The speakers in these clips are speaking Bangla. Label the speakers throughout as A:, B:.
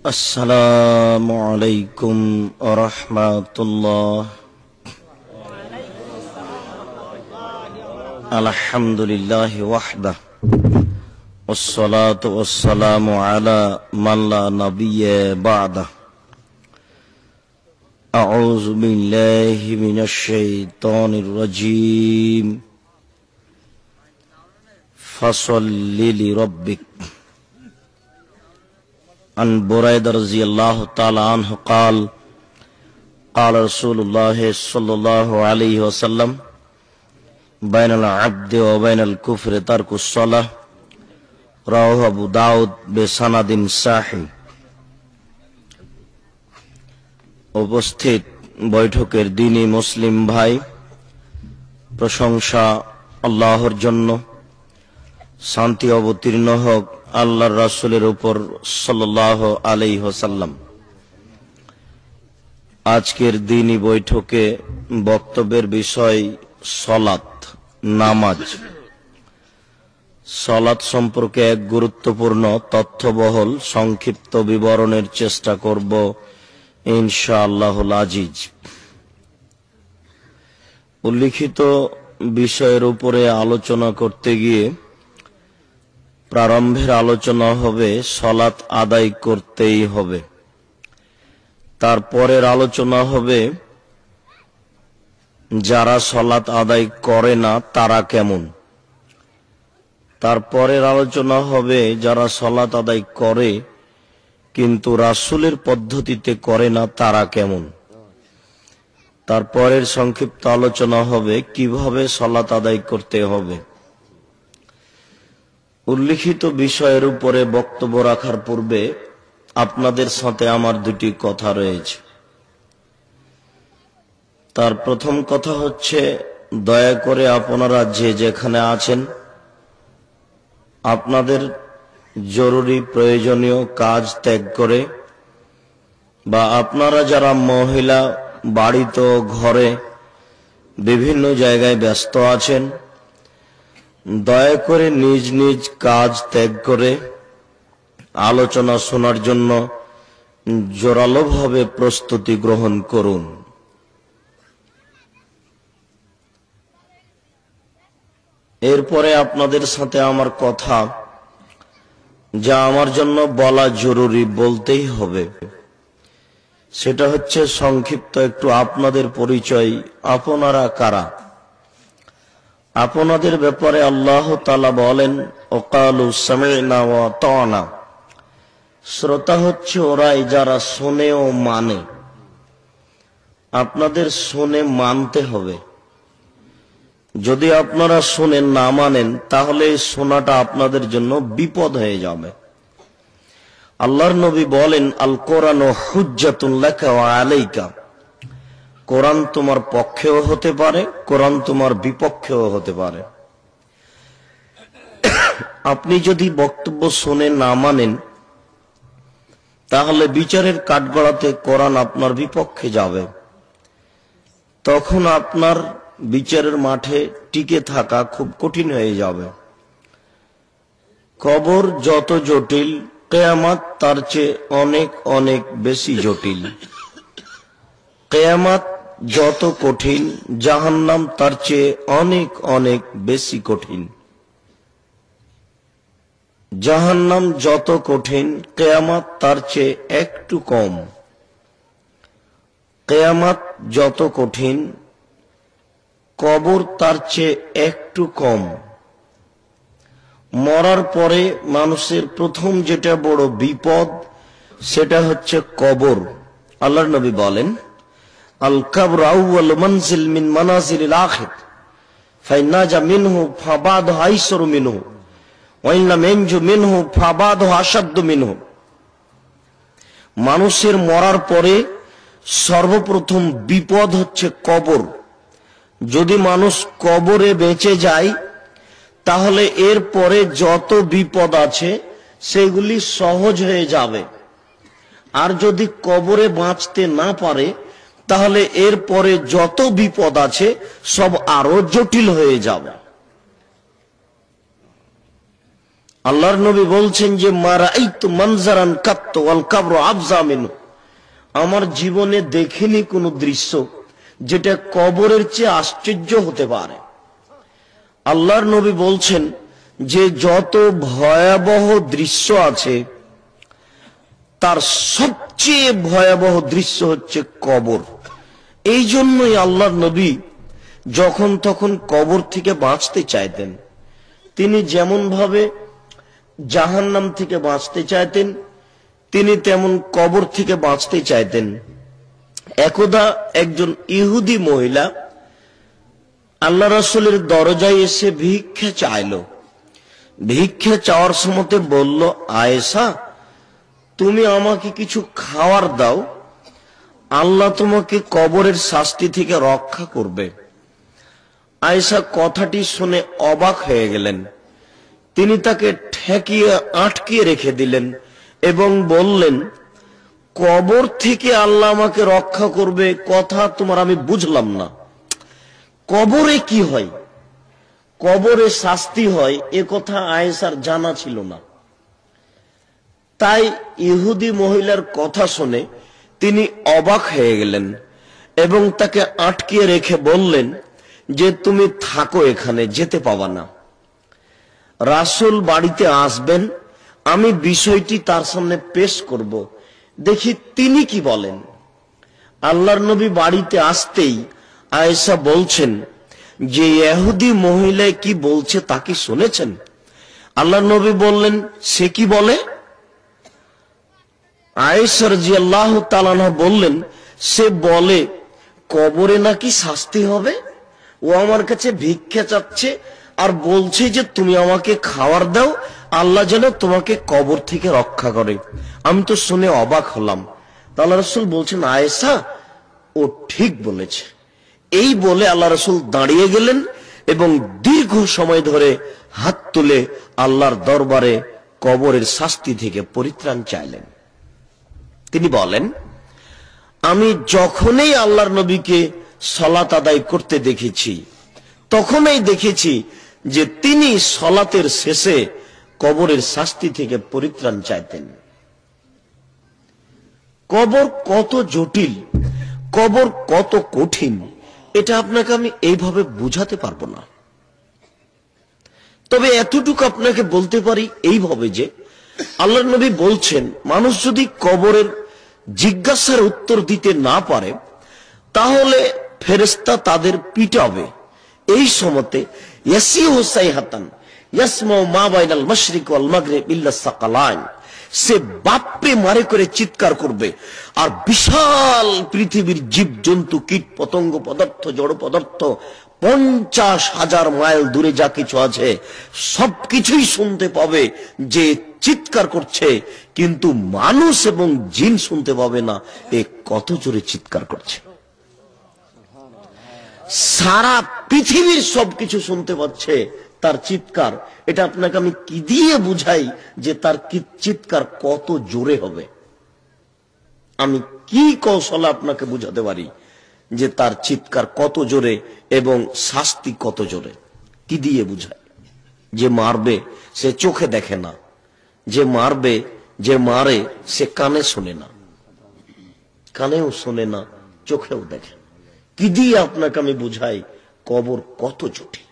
A: আসসালামু আলাইকুম ওয়া রাহমাতুল্লাহ। আলহামদুলিল্লাহি ওয়াহদাহ ওয়াসসালাতু ওয়াসসালামু আলা মান লা নাবিয়্যা বা'দাহ। আউযু বিল্লাহি মিনাশ শাইতানির রাজীম। ফাসাল্লি লিরাব্বিক। عن بريدة رضي الله تعالى عنه قال قال رسول الله صلى الله عليه وسلم بين العبد وبين الكفر ترك الصلاة رواه أبو داود بسند صحيح। উপস্থিত বৈঠকের দিনী মুসলিম ভাই, প্রশংসা আল্লাহর জন্য, শান্তি অবতীর্ণ হোক আল্লাহর রাসূলের উপর সাল্লাল্লাহু আলাইহি ওয়াসাল্লাম। আজকের দিনী বৈঠকে বক্তব্যের বিষয় সলাত, নামাজ। সলাত সম্পর্কে এক গুরুত্বপূর্ণ তথ্যবহুল সংক্ষিপ্ত বিবরণের চেষ্টা করব ইনশাআল্লাহুল আজিজ। উল্লিখিত বিষয়ের উপরে আলোচনা করতে গিয়ে প্রারম্ভের আলোচনা হবে সলাত আদায় করতেই হবে। তারপরের আলোচনা হবে যারা সলাত আদায় করে না তারা কেমন। তারপরের আলোচনা হবে যারা সলাত আদায় করে কিন্তু রাসূলের পদ্ধতিতে করে না তারা কেমন। তারপরের সংক্ষিপ্ত আলোচনা হবে কিভাবে সলাত আদায় করতে হবে। উল্লিখিত বিষয়ের উপরে বক্তব্য রাখার পূর্বে আপনাদের সাথে আমার দুটি কথা রয়েছে। তার প্রথম কথা হচ্ছে, দয়া করে আপনারা যে যেখানে আছেন আপনাদের জরুরি প্রয়োজনীয় কাজ ত্যাগ করে, বা আপনারা যারা মহিলা বাড়িতে ঘরে বিভিন্ন জায়গায় ব্যস্ত আছেন, দয়া করে নিজ নিজ কাজ ত্যাগ করে আলোচনা শোনার জন্য জোরালোভাবে প্রস্তুতি গ্রহণ করুন। এরপরে আপনাদের সাথে আমার কথা, যা আমার জন্য বলা জরুরি, বলতেই হবে। সেটা হচ্ছে সংক্ষিপ্ত একটু আপনাদের পরিচয়, আপনারা কারা। আপনাদের ব্যাপারে আল্লাহ তাআলা বলেন, ওয়াকালু সামি'না ওয়া আতা'না। শ্রোতা হচ্ছে ওরাই যারা শোনে ও মানে। আপনাদের শুনে মানতে হবে। যদি আপনারা শুনে না মানেন তাহলে এই শোনাটা আপনাদের জন্য বিপদ হয়ে যাবে। আল্লাহর নবী বলেন, আল কোরআনু হুজ্জাতুন লাকা ওয়া আলাইকা। কোরআন তোমার পক্ষেও হতে পারে, কোরআন তোমার বিপক্ষেও হতে পারে। আপনি যদি বক্তব্য শুনে না মানেন তাহলে বিচারের কাঠগড়াতে কোরআন আপনার বিপক্ষে যাবে। তখন আপনার বিচারের মাঠে টিকে থাকা খুব কঠিন হয়ে যাবে। কবর যত জটিল, কিয়ামত তার চেয়ে অনেক অনেক বেশি জটিল। কিয়ামত যত কঠিন, জাহান্নাম তার চেয়ে অনেক অনেক বেশি কঠিন। জাহান্নাম যত কঠিন, কিয়ামত তার চেয়ে একটু কম। কিয়ামত যত কঠিন, কবর তার চেয়ে একটু কম। মরার পরে মানুষের প্রথম যেটা বড় বিপদ সেটা হচ্ছে কবর। আল্লাহর নবী বলেন, আল কবর আউয়াল মানজিল মিন মানাজিলিল আখির ফাইনাজা মিনহু ফাবাদহু আইসারু মিনহু ওয়া ইল্লাম ইয়ানজু মিনহু ফাবাদহু আশাদ্দু মিনহু। মানুষের মরার পরে সর্বপ্রথম বিপদ হচ্ছে কবর। যদি মানুষ কবরে বেঁচে যায় তাহলে এর পরে যত বিপদ আছে সেগুলি সহজ হয়ে যাবে। আর যদি কবরে বাঁচতে না পারে তাহলে এর পরে যত বিপদ আছে সব আরো জটিল হয়ে যাবে। আল্লাহর নবী বলছেন যে মা রাআইতু মানজারান কাত্তু ওয়াল কবরু আফজা মিনহু, আমার জীবনে দেখিনি কোনো দৃশ্য যেটা কবরের চেয়ে আশ্চর্য হতে পারে। আল্লাহর নবী বলছেন যে যত ভয়াবহ দৃশ্য আছে তার সবচেয়ে ভয়াবহ দৃশ্য হচ্ছে কবর। এই জন্যই আল্লাহর নবী যখন তখন কবর থেকে বাঁচতে চাইতেন। তিনি যেমন ভাবে জাহান্নাম থেকে বাঁচতে চাইতেন, তিনি তেমন কবর থেকে বাঁচতে চাইতেন। একদা একজন ইহুদি মহিলা আল্লাহ রাসূলের দরজায় এসে ভিক্ষা চাইল। ভিক্ষা চাওয়ার সময় বলল, আয়েশা, তুমি আমাকে কিছু খাওয়ার দাও, আল্লাহ তোমাকে কবরের শাস্তি থেকে রক্ষা করবে। আয়েশা কথাটি শুনে অবাক হয়ে গেলেন। তিনি তাকে ঠেকিয়ে আটকিয়ে রেখে দিলেন এবং বললেন, কবর থেকে আল্লাহ আমাকে রক্ষা করবে কথা তোমার আমি বুঝলাম না। কবরে কি হয়, কবরে শাস্তি হয়, এ কথা আয়েশার জানা ছিল না। তাই ইহুদি মহিলার কথা শুনে তিনি অবাক হয়ে গেলেন এবং তাকে আটকিয়ে রেখে বললেন যে তুমি থাকো এখানে, যেতে পাবা না। রাসূল বাড়িতে আসবেন, আমি বিষয়টি তার সামনে পেশ করব, দেখি তিনি কি বলেন। আল্লাহর নবী বাড়িতে আসতেই আয়েশা বলছেন যে ইহুদি মহিলা কি বলছে তা কি শুনেছেন? আল্লাহর নবী বললেন, সে কি বলে? আয়েশা রাদিয়াল্লাহু তাআলা আনহা বললেন, সে বলে কবরে নাকি শাস্তি হবে। ও আমার কাছে ভিক্ষা চাচ্ছে আর বলছে যে তুমি আমাকে খাবার দাও, আল্লাহ যেন তোমাকে কবর থেকে রক্ষা করে। আমি তো শুনে অবাক হলাম। আল্লাহ রাসূল বলছেন, আয়েশা, ও ঠিক বলেছে। এই বলে আল্লাহ রাসূল দাঁড়িয়ে গেলেন এবং দীর্ঘ সময় ধরে হাত তুলে আল্লাহর দরবারে কবরের শাস্তি থেকে পরিত্রাণ চাইলেন। তিনি বলেন, আমি যখনই আল্লাহর নবীকে সালাত আদায় করতে দেখেছি তখনই দেখেছি যে তিনি সালাতের শেষে কবরের শাস্তি থেকে পরিত্রাণ চাইতেন। কবর কত জটিল, কবর কত কঠিন, এটা আপনাকে আমি এইভাবে বুঝাতে পারবো না। তবে এতটুকু আপনাকে বলতে পারি এইভাবে যে আল্লাহর নবী বলছেন, মানুষ যদি কবরের জিজ্ঞাসার উত্তর দিতে না পারে তাহলে ফেরেশতা তাদের পিটাবে। এই সময়তে ইয়াসিহু সাইহাতান ইয়াসমাউ মা বাইনাল মাশরিক ওয়াল মাগরিব ইল্লা সাকালান, সে বাপরে মারে করে চিৎকার করবে আর বিশাল পৃথিবীর জীবজন্তু, কীট পতঙ্গ, পদার্থ, জড় পদার্থ 50,000 মাইল দূরে যা কিছু আছে সবকিছুই শুনতে পাবে যে চিৎকার করছে, কিন্তু মানুষ এবং জিন শুনতে পাবে না এ কত জোরে চিৎকার করছে। সারা পৃথিবীর সবকিছু শুনতে পাচ্ছে তার চিৎকার। এটা আপনাকে আমি কি দিয়ে বুঝাই যে তার চিৎকার কত জোরে হবে? আমি কি কৌশলে আপনাকে বুঝাতে পারি যে তার চিৎকার কত জোরে এবং শাস্তি কত জোরে? কি দিয়ে বুঝায়? যে মারবে সে চোখে দেখে না, যে মারবে, যে মারে সে কানে শোনে না, কানেও শোনে না, চোখেও দেখে না। কি দিয়ে আপনাকে আমি বুঝাই কবর কত জটিল?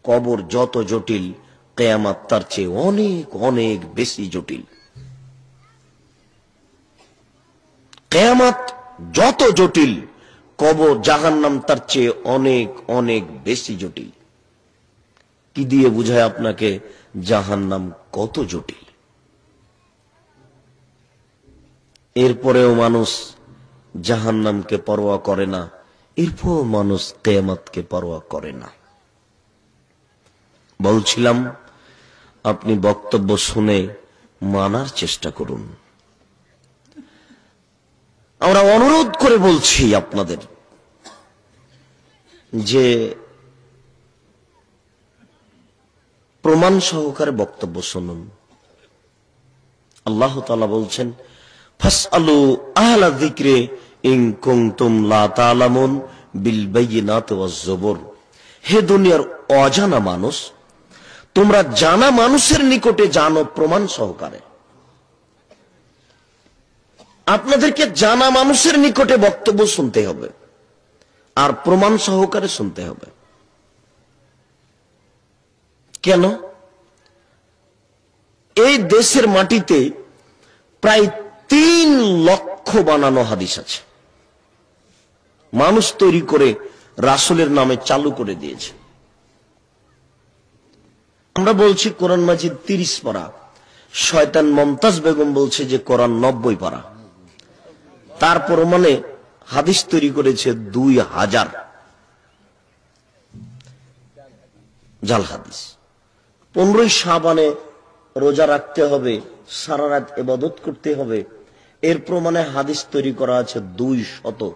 A: কবর যত জটিল কিয়ামত তার চেয়ে অনেক অনেক বেশি জটিল। কিয়ামত যত জটিল, কবর জাহান্নাম তার চেয়ে অনেক অনেক বেশি জটিল। কি দিয়ে বুঝায় আপনাকে জাহান্নাম কত জটিল? এরপরেও মানুষ জাহান্নামকে পরোয়া করে না, এরপর মানুষ কিয়ামতকে পরোয়া করে না। বলছিলাম, আপনি বক্তব্য শুনে মানার চেষ্টা করুন। আমরা অনুরোধ করে বলছি আপনাদের যে প্রমাণ সহকারে বক্তব্য শুনুন। আল্লাহ তাআলা বলছেন, ফাসআলু আহলা যিকরি ইন কুনতুম লা তা'লামুন বিল বায়িনাতি ওয়াজ জুবুর। হে দুনিয়ার অজানা মানুষ, তোমরা জানা মানুষের নিকটে জানো প্রমাণ সহকারে। আপনাদেরকে জানা মানুষের নিকটে বক্তব্য শুনতে হবে আর প্রমাণ সহকারে শুনতে হবে। কেন? এই দেশের মাটিতে প্রায় 3 লক্ষ বানানো হাদিস আছে, মানুষ তৈরি করে রাসূলের নামে চালু করে দিয়েছে। আমরা বলছি কোরআন মাজিদ 30 পারা, শয়তান মমতাজ বেগম বলছে যে কোরআন 90 পারা। তারপর মানে হাদিস তৈরি করেছে 2000 জাল হাদিস। 15ই শাবানে রোজা রাখতে হবে, সারা রাত ইবাদত করতে হবে, এর প্রমাণে হাদিস তৈরি করা আছে 200।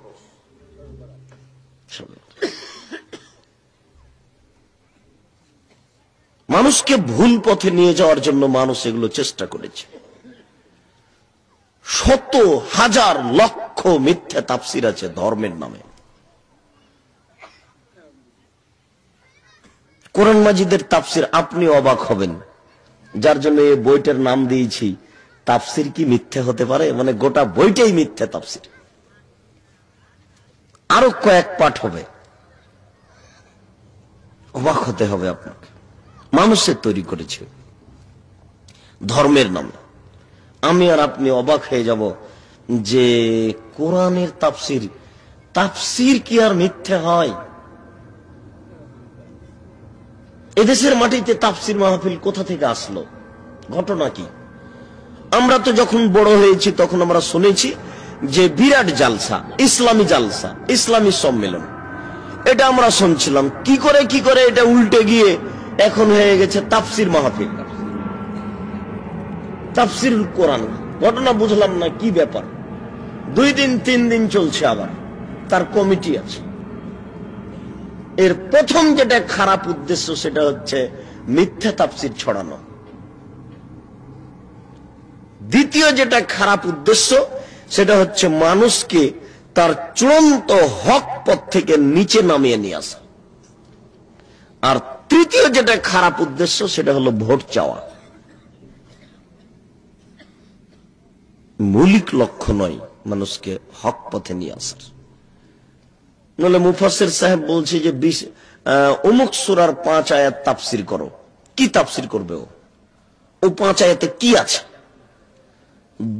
A: মানুষকে ভুল পথে নিয়ে যাওয়ার জন্য মানুষ এগুলো চেষ্টা করেছে। শত হাজার লক্ষ মিথ্যা তাফসির আছে ধর্মের নামে। কোরআন মাজিদের তাফসির আপনি অবাক হবেন, যার জন্য এই বইটার নাম দিয়েছি তাফসির কি মিথ্যে হতে পারে, মানে গোটা বইটাই মিথ্যা তাফসির। আরো কয়েক পাঠ হবে, অবাক হতে হবে আপনাকে। মানুষের তৈরি করেছে ধর্মের নামে। আমি আর আপনি অবাক হয়ে যাব যে কোরআনের তাফসির, তাফসির কি আর মিথ্যে হয়? এদেশের মাটিতে তাফসির মাহফিল কোথা থেকে আসলো, ঘটনা কি? আমরা তো যখন বড় হয়েছি তখন আমরা শুনেছি যে বিরাট জালসা, ইসলামী জালসা, ইসলামী সম্মেলন, এটা আমরা শুনছিলাম। কি করে এটা উল্টে গিয়ে এখন হয়ে গেছে তাফসির মাহফিল, তাফসির কোরআন। ঘটনা বুঝলাম না কি ব্যাপার। 2 দিন 3 দিন চলছে, আবার তার কমিটি আছে। এর প্রথম যেটা খারাপ উদ্দেশ্য সেটা হচ্ছে মিথ্যা তাফসির ছড়ানো। দ্বিতীয় যেটা খারাপ উদ্দেশ্য সেটা হচ্ছে মানুষকে তার চূড়ান্ত হক পথ থেকে নিচে নামিয়ে নিয়ে আসা। আর তৃতীয় যেটা খারাপ উদ্দেশ্য সেটা হলো ভোট চাওয়া। মৌলিক লক্ষ্য নয় মানুষকে হক পথে নিয়ে আসার। নলে মুফাসসির সাহেব বলছে যে অমুক সূরার 5 আয়াত তাফসির করো। কি তাফসির করবে ও? 5 আয়াতে কি আছে?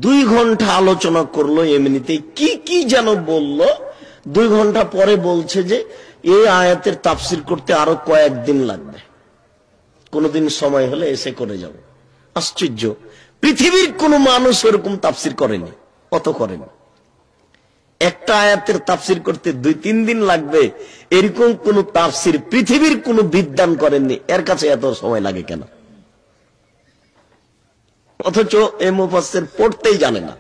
A: 2 ঘন্টা আলোচনা করলো এমনিতে, কি কি যেন বলল। 2 ঘন্টা পরে বলছে যে এই আয়াতের তাফসির করতে আরো কয়েকদিন লাগবে, কোনদিন সময় হলে এসে করে যাব। আশ্চর্য, পৃথিবীর কোন মানুষ এরকম তাফসির করেনি, কত করেনি। একটা আয়াতের তাফসির করতে 2-3 দিন লাগবে, এরকম কোন তাফসির পৃথিবীর কোন বিদ্বান করেননি। এর কাছে এত সময় লাগে কেন? অথচ এই মুফাসসির পড়তেই জানে না।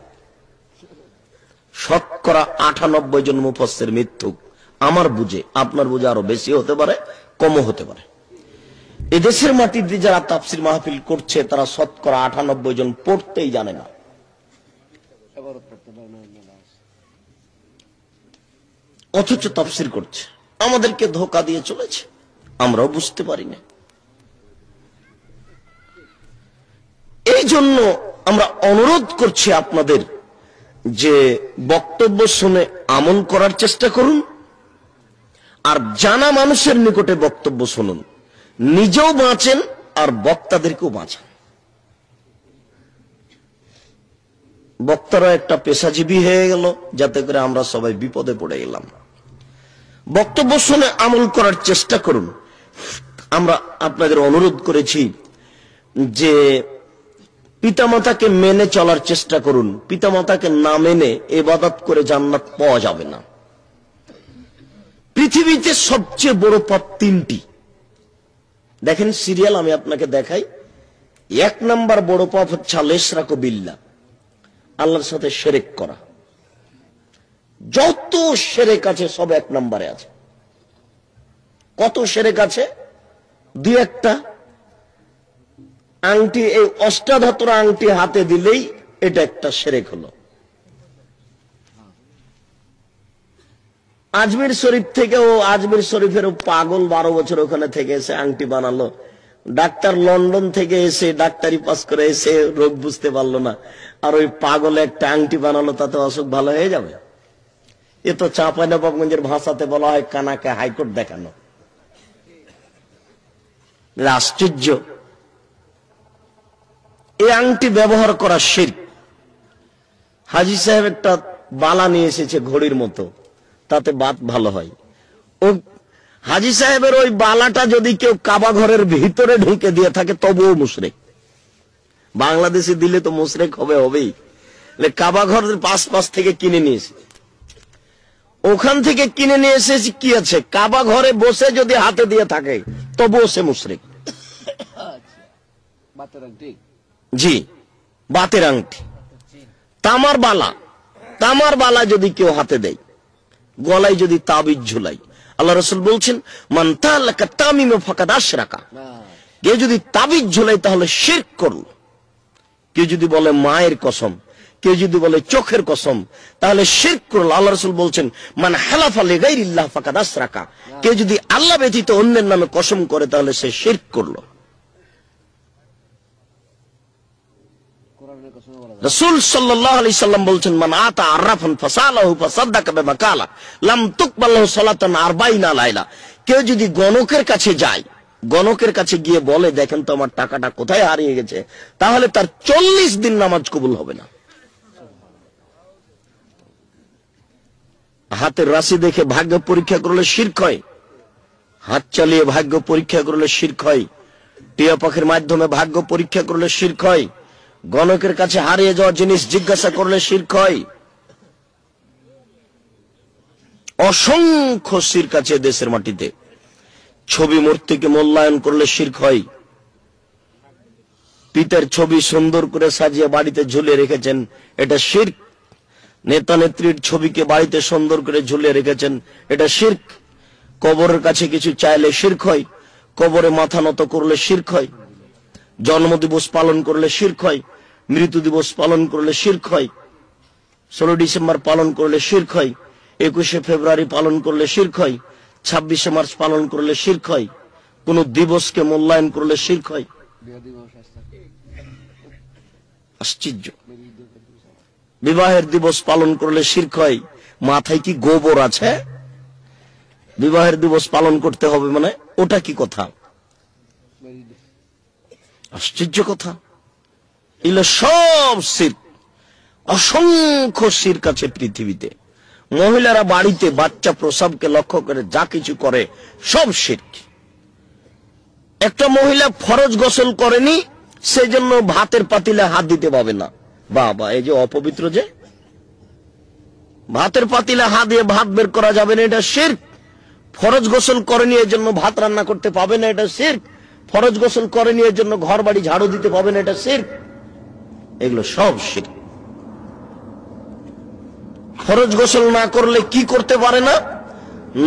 A: শতকরা 98 জন মুফাসসির মিথ্যুক। আমার বুঝে, আপনার বুঝে আরো বেশি হতে পারে, কমও হতে পারে। এদেশের মাটিতে যারা তাফসির মাহফিল করছে তারা শতকরা 98 জন পড়তেই জানে না। অথচ তাফসির করছে, আমাদেরকে ধোঁকা দিয়ে চলেছে, আমরাও বুঝতে পারি না। এই জন্য আমরা অনুরোধ করছি আপনাদের যে বক্তব্য শুনে আমল করার চেষ্টা করুন, আর জানা মানুষের নিকটে বক্তব্য শুনুন, নিজেও বাঁচেন আর বক্তাদেরকেও বাঁচান। বক্তারা একটা পেশাজীবী হয়ে গেল, যাতে করে আমরা সবাই বিপদে পড়ে গেলাম। বক্তব্য শুনে আমল করার চেষ্টা করুন। আমরা আপনাদের অনুরোধ করেছি যে পিতামাতাকে মেনে চলার চেষ্টা করুন। পিতামাতাকে না মেনে ইবাদত করে জান্নাত পাওয়া যাবে না। পৃথিবীতে সবচেয়ে বড় পাপ 3টি। দেখেন সিরিয়াল, আমি আপনাকে দেখাই। 1 নাম্বার বড় পাপ হচ্ছে আল-ইশরাকু বিল্লাহ, আল্লাহর সাথে শিরক করা। যত শিরক আছে সব 1 নম্বরে আছে। কত শিরক আছে? 2-1টা আংটি, এই অষ্টাধাতুর আংটি হাতে দিলেই এটা একটা শিরক হলো। আজমির শরীফ থেকে, ও আজমির শরীফের পাগল 12 বছর ওখানে থেকে এসে আংটি বানালো, ডাক্তার লন্ডন থেকে এসে ডাক্তারি পাস করে এসে রোগ বুঝতে পারলো না, আর ওই পাগলে একটা আংটি বানালো, তাতে অসুখ ভালো হয়ে যাবে? এ তো চাঁপাইনবাবগঞ্জের ভাষাতে বলা হয় কানাকে হাইকোর্ট দেখানো। আশ্চর্য! এই আংটি ব্যবহার করা শিরক। হাজী সাহেব একটা বালা নিয়ে এসেছে ঘড়ির মতো, তাতে বাত ভালো হয়। ও হাজী সাহেবের ওই বালাটা যদি কেউ কাবা ঘরের ভিতরে ঢুকে দিয়ে থাকে তবুও মুশরিক। বাংলাদেশে দিলে তো মুশরিক হবেই। কাবা ঘরের পাশ থেকে কিনে নিয়েছে, ওখান থেকে কিনে নিয়ে এসেছি, কি আছে, কাবা ঘরে বসে যদি হাতে দিয়ে থাকে তবুও সে মুশরিক। জি, বাতের আংটি, তামার বালা যদি কেউ হাতে দেয়, গলায় যদি তাবিজ ঝুলাই, আল্লাহ রাসূল বলছেন মান তাআল্লাকা তামিমা ফাকাদ আশরাকা। কেউ যদি তাবিজ ঝুলাই তাহলে শিরক করল। কেউ যদি বলে মায়ের কসম, কেউ যদি বলে চোখের কসম, তাহলে শিরক করল। আল্লাহ রাসূল বলছেন মান হালাফা লিগাইরিল্লাহ ফাকাদ আশরাকা। কেউ যদি আল্লাহ ব্যতীত অন্যের নামে কসম করে তাহলে সে শিরক করল। রাসূল সাল্লাল্লাহু আলাইহি সাল্লাম বলছেন মান আতা আরাফান ফাসালাহু ফাসাদদাকা বিমা কালা লাম তুকবাল লাহু সালাতান 40 লাইলা। কেউ যদি গণকের কাছে যায়, গণকের কাছে গিয়ে বলে দেখেন তো আমার টাকাটা কোথায় হারিয়ে গেছে, তাহলে তার 40 দিন নামাজ কবুল হবে না। হাতের রাশি দেখে ভাগ্য পরীক্ষা করলে শিরক হয়, হাত চালিয়ে ভাগ্য পরীক্ষা করলে শিরক হয়, টিয়া পাখির মাধ্যমে ভাগ্য পরীক্ষা করলে শিরক হয়, গণকের কাছে হারিয়ে যাওয়া জিনিস জিজ্ঞাসা করলে শিরক হয়। অসংখ্য শিরক আছে দেশের মাটিতে। ছবি মূর্তিকে মূল্যায়ন করলে শিরক হয়। পিতার ছবি সুন্দর করে সাজিয়ে বাড়িতে ঝুলিয়ে রেখেছেন, এটা শিরক। নেতা নেত্রীর ছবিকে বাড়িতে সুন্দর করে ঝুলিয়ে রেখেছেন, এটা শিরক। কবরের কাছে কিছু চাইলে শিরক হয়, কবরে মাথা নত করলে শিরক হয়, জন্মদিবস পালন করলে শিরক হয়, মৃত্যু দিবস পালন করলে শিরক হয়, 16 ডিসেম্বর পালন করলে শিরক হয়, 21শে ফেব্রুয়ারি পালন করলে শিরক হয়, 26শে মার্চ পালন করলে শিরক হয়, কোন দিবসকে মূল্যায়ন করলে শিরক হয়। আশ্চর্য! বিবাহের দিবস পালন করলে শিরক হয়। মাথায় কি গোবর আছে? বিবাহের দিবস পালন করতে হবে মানে ওটা কি কথা? আশ্চর্য কথা। এগুলো সব শিরক। অসংখ্য শিরক আছে পৃথিবীতে। মহিলারা বাড়িতে বাচ্চা প্রসবকে লক্ষ্য করে যা কিছু করে সব শিরক। একটা মহিলা ফরজ গোসল করেনি, সেজন্য ভাতের পাতিলে হাত দিতে পাবে না। বাবা, এই যে অপবিত্র, যে ভাতের পাতিলে হাত দিয়ে ভাত বের করা যাবে না, এটা শিরক। ফরজ গোসল করেনি এর জন্য ভাত রান্না করতে পাবে না, এটা শিরক। ফরজ গোসল করেনি এর জন্য ঘর বাড়ি ঝাড়ু দিতে পাবে না, এটা শিরক। এগুলো সব শিরক। ফরজ গোসল না করলে কি করতে পারে না?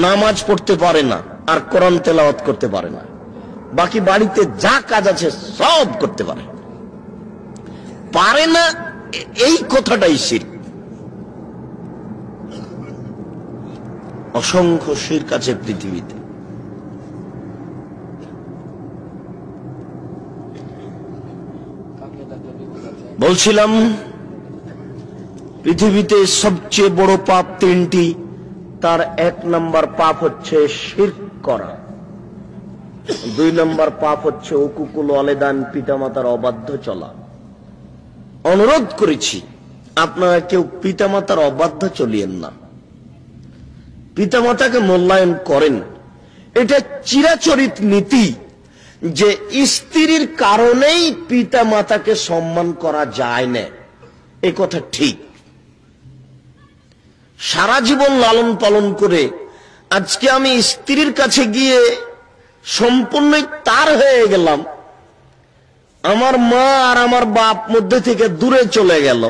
A: নামাজ পড়তে পারে না, আর কোরআন তেলাওয়াত করতে পারে না। বাকি বাড়িতে যা কাজ আছে সব করতে পারে। পারে না এই কথাটাই শিরক। অসংখ্য শিরক আছে পৃথিবীতে। বলছিলাম পৃথিবীতে সবচেয়ে বড় পাপ 3টি। তার 1 নম্বর পাপ হচ্ছে শিরক করা, 2 নম্বর পাপ হচ্ছে উকুকুল ওয়ালিদান, পিতামাতার অবাধ্য চলা। অনুরোধ করেছি আপনারা কেউ পিতামাতার অবাধ্য চলিয়েন না, পিতামাতাকে মূল্যায়ন করেন। এটা চিরাচরিত নীতি যে স্ত্রীর কারণেই পিতামাতাকে সম্মান করা যায় না, এ কথা ঠিক। সারা জীবন লালন পালন করে আজকে আমি স্ত্রীর কাছে গিয়ে সম্পূর্ণই তার হয়ে গেলাম, আমার মা আর আমার বাপ মধ্যে থেকে দূরে চলে গেল,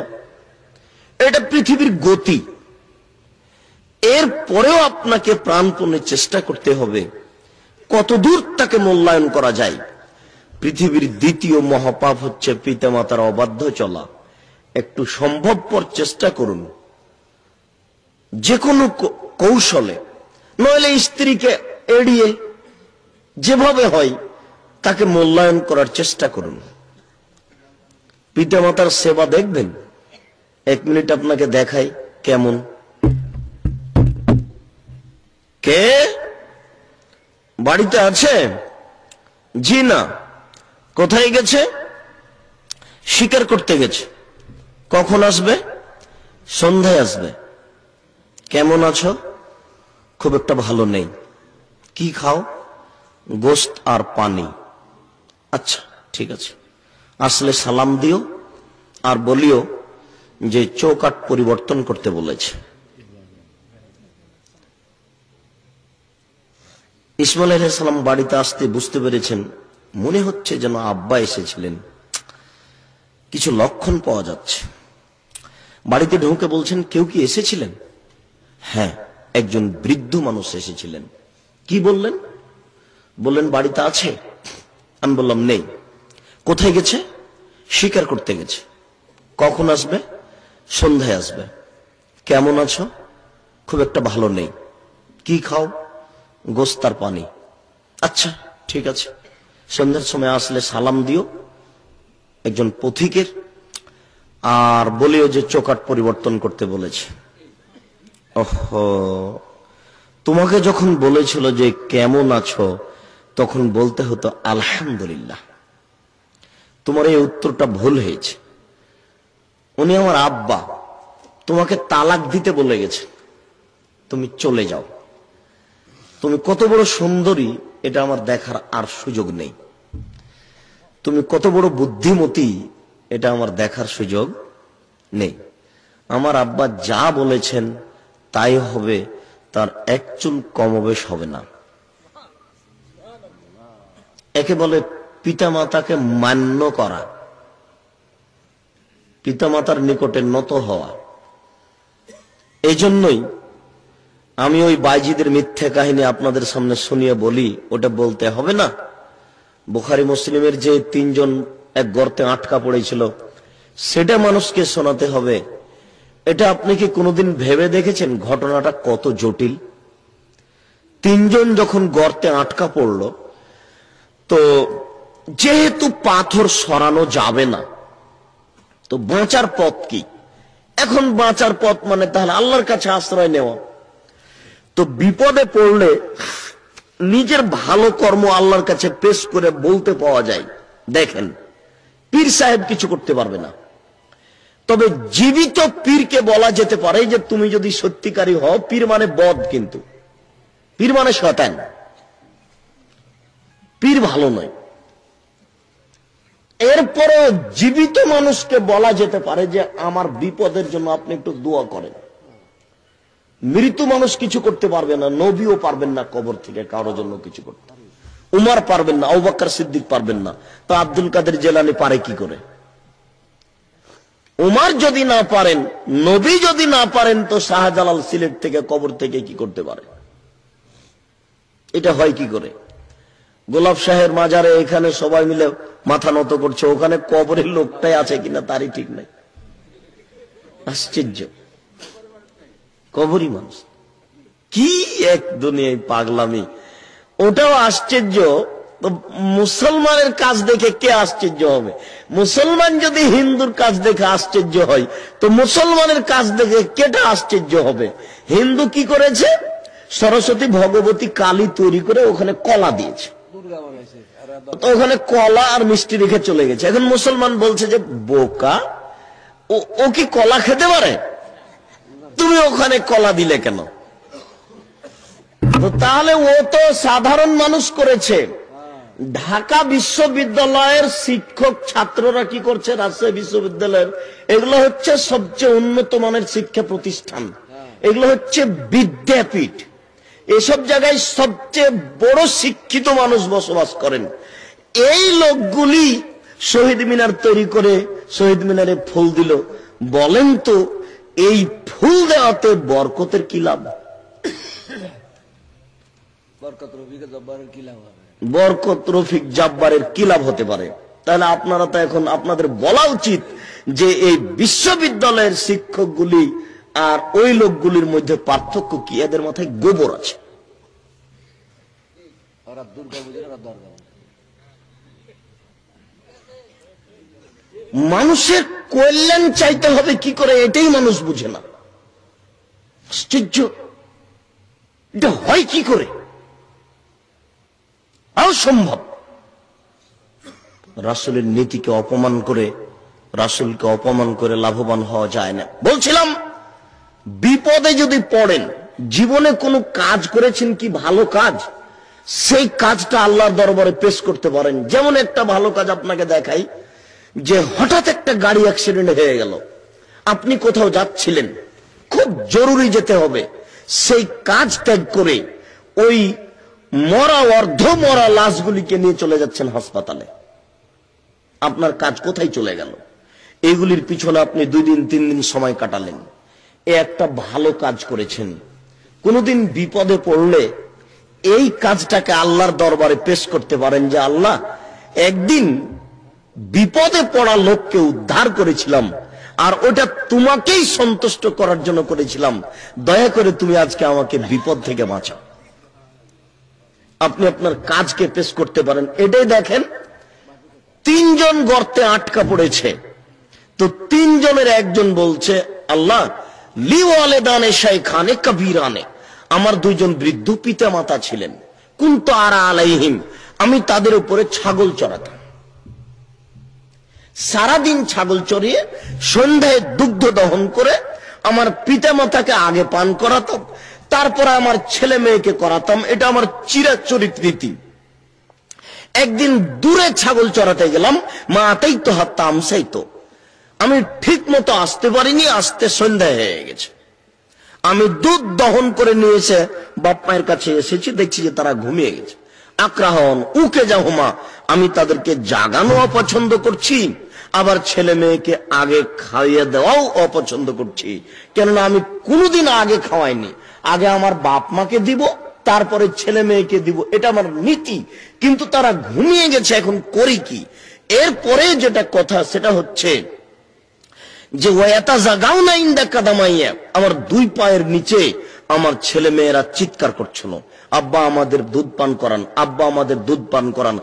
A: এটা পৃথিবীর গতি। এর পরেও আপনাকে প্রাণপণে চেষ্টা করতে হবে কতদূর তাকে মূল্যায়ন করা যায়। পৃথিবীর দ্বিতীয় মহাপাপ হচ্ছে পিতামাতার অবাধ্য চলা। একটু সম্ভবপর চেষ্টা করুন যে কোনো কৌশলে, নইলে স্ত্রীকে এড়িয়ে যেভাবে হয় তাকে মূল্যায়ন করার চেষ্টা করুন। পিতামাতার সেবা দেখবেন। 1 মিনিট আপনাকে দেখাই কেমন। কে বাড়িতে আছে? জি না। কোথায় গেছে? শিকার করতে গেছে। কখন আসবে? সন্ধ্যায় আসবে। কেমন আছো? খুব একটা ভালো নেই। কি খাও? গোশত আর পানি। আচ্ছা ঠিক আছে, আসলে সালাম দিও আর বলিও যে চৌকাঠ পরিবর্তন করতে বলেছে। ইসমাইল আলাইহিস সালাম বাড়িতে আসতে বুঝতে পেরেছেন, মনে হচ্ছে যেন আব্বা এসেছিলেন, কিছু লক্ষণ পাওয়া যাচ্ছে। বাড়িতে ঢুকে বলছেন, কেউ কি এসেছিলেন? হ্যাঁ, একজন বৃদ্ধ মানুষ এসেছিলেন। কি বললেন? বললেন বাড়িতে আছে। আমি বললাম নেই। কোথায় গেছে? শিকার করতে গেছে। কখন আসবে? সন্ধ্যায় আসবে। কেমন আছো? খুব একটা ভালো নেই। কি খাও? গোশত আর পানি। আচ্ছা ঠিক আছে, সন্ধ্যার সময় আসলে সালাম দিও একজন পথিকের, আর বলিও যে চৌকাঠ পরিবর্তন করতে বলেছে। ওহো, তোমাকে যখন বলেছিল যে কেমন আছো, তখন বলতে হতো আলহামদুলিল্লাহ। তোমার এই উত্তরটা ভুল হয়েছে। উনি আমার আব্বা, তোমাকে তালাক দিতে বলে গেছে, তুমি চলে যাও। তুমি কত বড় সুন্দরী এটা আমার দেখার আর সুযোগ নেই। তুমি কত বড় বুদ্ধিমতী এটা আমার দেখার সুযোগ নেই। আমার আব্বা যা বলেছেন তাই হবে, তার এক চুল কমবেশ হবে না। একে বলে পিতামাতাকে মান্য করা, পিতামাতার নিকটে নত হওয়া। এই জন্যই আমি ওই বাইজিদের মিথ্যে কাহিনী আপনাদের সামনে শুনিয়ে বলি, ওটা বলতে হবে না। বুখারী মুসলিমের যে 3 জন এক গর্তে আটকা পড়েছিল, সেটা মানুষকে শোনাতে হবে। এটা আপনি কি কোনোদিন ভেবে দেখেছেন ঘটনাটা কত জটিল? 3 জন যখন গর্তে আটকা পড়ল, তো যেহেতু পাথর সরানো যাবে না, তো বাঁচার পথ কি? এখন বাঁচার পথ মানে তাহলে আল্লাহর কাছে আশ্রয় নেওয়া। তো বিপদে পড়লে নিজের ভালো কর্ম আল্লাহর কাছে পেশ করে বলতে পাওয়া যায়, দেখেন পীর সাহেব কিছু করতে পারবে না, তবে জীবিত পীরকে বলা যেতে পারে যে তুমি যদি সত্যিকারী হও, পীর মানে বদ, কিন্তু পীর মানে শয়তান, পীর ভালো নয়। এরপরে জীবিত মানুষকে বলা যেতে পারে যে আমার বিপদের জন্য আপনি একটু দোয়া করেন। মৃত মানুষ কিছু করতে পারবে না, নবীও পারবেন না কবর থেকে কারোর জন্য কিছু করতে। উমর পারবেন না, আবু বকর সিদ্দিক পারবেন না, তো আব্দুল কাদের জিলানী পারে কি করে? উমর যদি না পারেন, নবী যদি না পারেন, তো শাহজালাল সিলেট থেকে কবর থেকে কি করতে পারে? এটা হয় কি করে? গোলাপ শাহের মাজারে এখানে সবাই মিলে মাথা নত করছে, ওখানে কবরের লোকটাই আছে কিনা তারই ঠিক নাই। আশ্চর্য, কবরই মানুষ। কি এক দুনিয়ায় পাগলামি! ওটাও আশ্চর্য। তো মুসলমানের কাজ দেখে কে আশ্চর্য হবে? মুসলমান যদি হিন্দুর কাজ দেখে আশ্চর্য হয়, তো মুসলমানের কাজ দেখে কেটা আশ্চর্য হবে? হিন্দু কি করেছে? সরস্বতী, ভগবতী, কালী তৈরি করে ওখানে কলা দিয়েছে, তো ওখানে কলা আর মিষ্টি রেখে চলে গেছে। এখন মুসলমান বলছে যে বোকা, ও কি কলা খেতে পারে? তুমি ওখানে কলা দিলে কেন? তো তাহলে ও তো সাধারণ মানুষ করেছে। ঢাকা বিশ্ববিদ্যালয়ের শিক্ষক ছাত্ররা কি করছে? রাজশাহী বিশ্ববিদ্যালয়ের, এগুলো হচ্ছে সবচেয়ে উন্নত মানের শিক্ষা প্রতিষ্ঠান, এগুলো হচ্ছে বিদ্যাপীঠ। এসব জায়গায় সবচেয়ে বড় শিক্ষিত মানুষ বসবাস করেন। এই লোকগুলি শহীদ মিনার তৈরি করে শহীদ মিনারে ফুল দিল। বলেন তো, এই ফুল দেওয়াতে বরকতের কি লাভ? বরকত রফিক জব্বারের কি লাভ হতে পারে? তাহলে আপনারা তো এখন আপনাদের বলা উচিত যে এই বিশ্ববিদ্যালয়ের শিক্ষকগুলি আর ওই লোকগুলির মধ্যে পার্থক্য কি? এদের মাথায় গোবর আছে। মানুষের কল্যাণ চাইতে হবে কি করে এটাই মানুষ বুঝে না। আশ্চর্য, এটা হয় কি করে? অসম্ভব। রাসূলের নীতিকে অপমান করে, রাসূলকে অপমান করে লাভবান হওয়া যায় না। বলছিলাম, বিপদে যদি পড়েন, জীবনে কোনো কাজ করেছেন কি ভালো কাজ, সেই কাজটা আল্লাহর দরবারে পেশ করতে পারেন। যেমন একটা ভালো কাজ আপনাকে দেখাই, যে হঠাৎ একটা গাড়ি অ্যাক্সিডেন্ট হয়ে গেল, আপনি কোথাও যাচ্ছিলেন, খুব জরুরি যেতে হবে, সেই কাজ ত্যাগ করে ওই মরা অর্ধ মরা লাশগুলিকে নিয়ে চলে যাচ্ছেন হাসপাতালে। আপনার কাজ কোথায় চলে গেল? এইগুলির পিছনে আপনি 2 দিন 3 দিন সময় কাটালেন। এ একটা ভালো কাজ করেছেন। কোনদিন বিপদে পড়লে এই কাজটাকে আল্লাহর দরবারে পেশ করতে পারেন, যে আল্লাহ, একদিন বিপদে পড়া লোককে উদ্ধার করেছিলাম, আর ওটা তোমাকেই সন্তুষ্ট করার জন্য করেছিলাম, দয়া করে তুমি আজকে আমাকে বিপদ থেকে বাঁচাও। আপনি আপনার কাজকে পেশ করতে পারেন। এটাই দেখেন, 3 জন গর্তে আটকা পড়েছে, তো 3 জনের একজন বলছে, আল্লাহ লি ওয়ালিদানে শাইখানে কবীরানে, আমার 2 জন বৃদ্ধ পিতা মাতা ছিলেন, কুনতু আরা আলাইহিম, আমি তাদের উপরে ছাগল চড়াতাম, সারাদিন ছাগল চড়িয়ে সন্ধ্যায় দুগ্ধ দহন করে আমার পিতা মাতাকে আগে পান করাতাম, তারপরে আমার ছেলে মেয়েকে করাতাম। এটা আমার চিরাচরিত রীতি। একদিন দূরে ছাগল চড়াতে গেলাম, মা আতাই তো হাত্তা আমসাই তো, আমি ঠিক মতো আসতে পারিনি, আসতে সন্ধ্যা হয়ে গেছে। আমি দুধ দহন করে নিয়ে এসে বাপ মায়ের কাছে এসেছি, দেখছি যে তারা ঘুমিয়ে গেছে। আক্রাহন উকে যাহুমা, আমি তাদেরকে জাগানো অপছন্দ করছি, আবার ছেলে মেয়েকে আগে খাইয়ে দেওয়াও অপছন্দ করছি। কেননা আমি কোনোদিন আগে খাওয়াইনি, আগে আমার বাপ মাকে দিব, তারপরে ছেলে মেয়েকে দিব, এটা আমার নীতি। কিন্তু তারা ঘুমিয়ে গেছে, এখন করি কি? এরপরে যেটা কথা সেটা হচ্ছে যে ওয়াতা জাগাও না ইন্দা কাদামাইয়া, আমার 2 পায়ের নিচে আমার ছেলে মেয়েরা চিৎকার করছিল, আব্বা আমাদের দুধ পান করান, আব্বা আমাদের দুধ পান করান।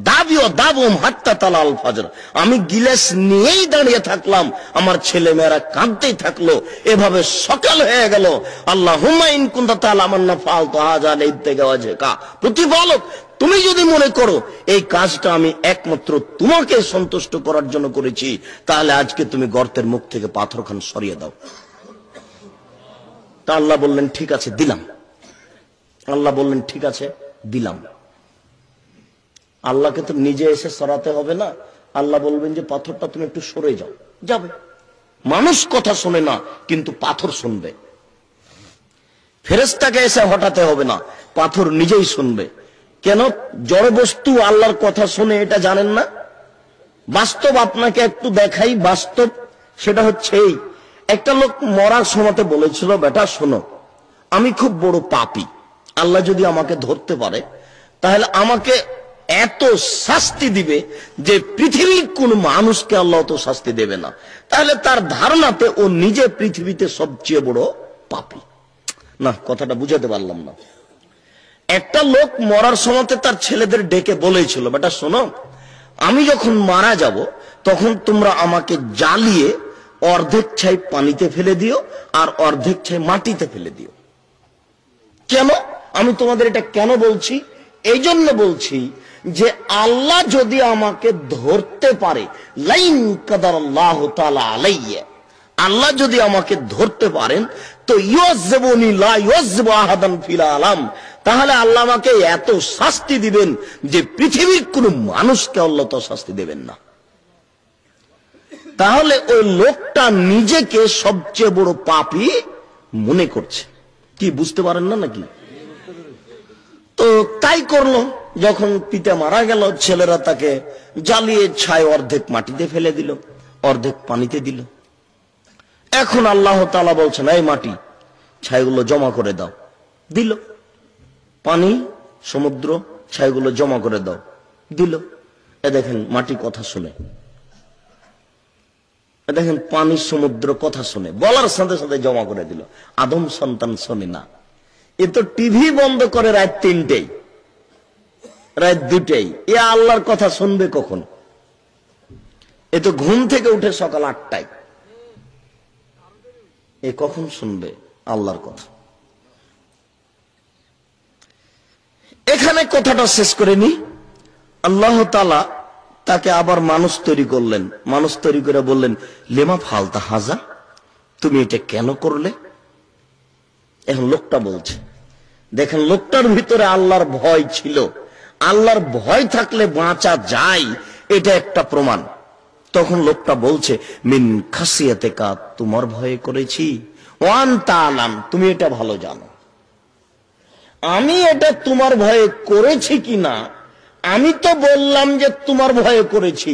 A: দাবিও দাবুম হাত্তা তালাল ফজর, আমি গিলাস নিয়েই দাঁড়িয়ে থাকলাম, আমার ছেলে মেয়েরা কাঁদতেই থাকলো। এভাবে সকাল হয়ে গেল। আল্লাহুম্মা ইন কুনতা তাআলামান্না ফাআলতু হাযা লিইবতিগা ওয়াজহিকা, প্রতিপালক তুমি যদি মনে করো এই কাজটা আমি একমাত্র তোমাকে সন্তুষ্ট করার জন্য করেছি, তাহলে আজকে তুমি গর্তের মুখ থেকে পাথরখান সরিয়ে দাও। তা আল্লাহ বললেন ঠিক আছে দিলাম। আল্লাহ বললেন ঠিক আছে দিলাম। আল্লাহকে তো নিজে এসে সরাতে হবে না, আল্লাহ বলবেন যে পাথরটা তুমি একটু সরে যাও, যাবে। মানুষ কথা শোনে না, কিন্তু পাথর শুনবে। ফেরেশতাকে এসে হটাতে হবে না, পাথর নিজেই শুনবে। কেন? জড় বস্তু আল্লাহর কথা শুনে, এটা জানেন না? বাস্তব আপনাকে একটু দেখাই, বাস্তব সেটা হচ্ছে এই, একটা লোক মরার সময়তে বলেছিল, বেটা শোনো, আমি খুব বড় পাপী, আল্লাহ যদি আমাকে ধরতে পারে তাহলে আমাকে এত শাস্তি দিবে যে পৃথিবীর কোন মানুষকে আল্লাহ তো শাস্তি দেবে না। তাহলে তার ধারণাতে ও নিজে পৃথিবীতে সবচেয়ে বড় পাপী। না, কথাটা বুঝাতে পারলাম না। একটা লোক মরার সময়তে তার ছেলেদের ডেকে বলেছিল, বেটা শোনো, আমি যখন মারা যাব তখন তোমরা আমাকে জ্বালিয়ে অর্ধেক ছাই পানিতে ফেলে দিও আর অর্ধেক ছাই মাটিতে ফেলে দিও। কেন? আমি তোমাদের এটা কেন বলছি? এই জন্য বলছি যে আল্লাহ যদি আমাকে ধরতে পারে, লাইন কাদারাল্লাহু তাআলা আলাইয়া, আল্লাহ যদি আমাকে ধরতে পারেন তো ইউযাবুনি লা ইউযাবু আহাদান ফিল আলাম, তাহলে আল্লাহ আমাকে এত শাস্তি দিবেন যে পৃথিবীর কোন মানুষকে আল্লাহ তো শাস্তি দেবেন না। তাহলে ওই লোকটা নিজেকে সবচেয়ে বড় পাপী মনে করছে। কি বুঝতে পারেন না নাকি? তো তাই করলো। যখন পিতা মারা গেল, ছেলেরা তাকে জ্বালিয়ে ছাই অর্ধেক মাটিতে ফেলে দিল, অর্ধেক পানিতে দিল। এখন আল্লাহ তাআলা বলছেন, এই মাটি ছাইগুলো জমা করে দাও। দিল। পানি, সমুদ্র, ছাইগুলো জমা করে দাও। দিল। এ দেখেন মাটি কথা শুনে, দেখেন পানি সমুদ্র কথা শুনে, বলার সাথে সাথে জমা করে দিল। আদম সন্তান শোনে না। এ তো টিভি বন্ধ করে রাত 3টেই, রাত 2টেই। এ আল্লাহর কথা শুনবে কখন? এ তো ঘুম থেকে উঠে সকাল 8টায়, এ কখন শুনবে আল্লাহর কথা? এখানে কথাটা শেষ করে নি। আল্লাহ তাআলা তাকে আবার মানুষ তৈরি করলেন। মানুষ তৈরি করে বললেন, লেমা ফালতা হাজা, তুমি এটা কেন করলে? এখন লোকটা বলছে, দেখেন লোকটার ভিতরে আল্লাহর ভয় ছিল। আল্লাহর ভয় থাকলে বাঁচা যায়, এটা একটা প্রমাণ। তখন লোকটা বলছে, মিন খাসিয়াতিকা, তোমার ভয়ে করেছি, ওয়ান তাআলাম, তুমি এটা ভালো জানো। আমি এটা তোমার ভয়ে করেছি কিনা আমি তো বললাম যে তোমার ভয়ে করেছি,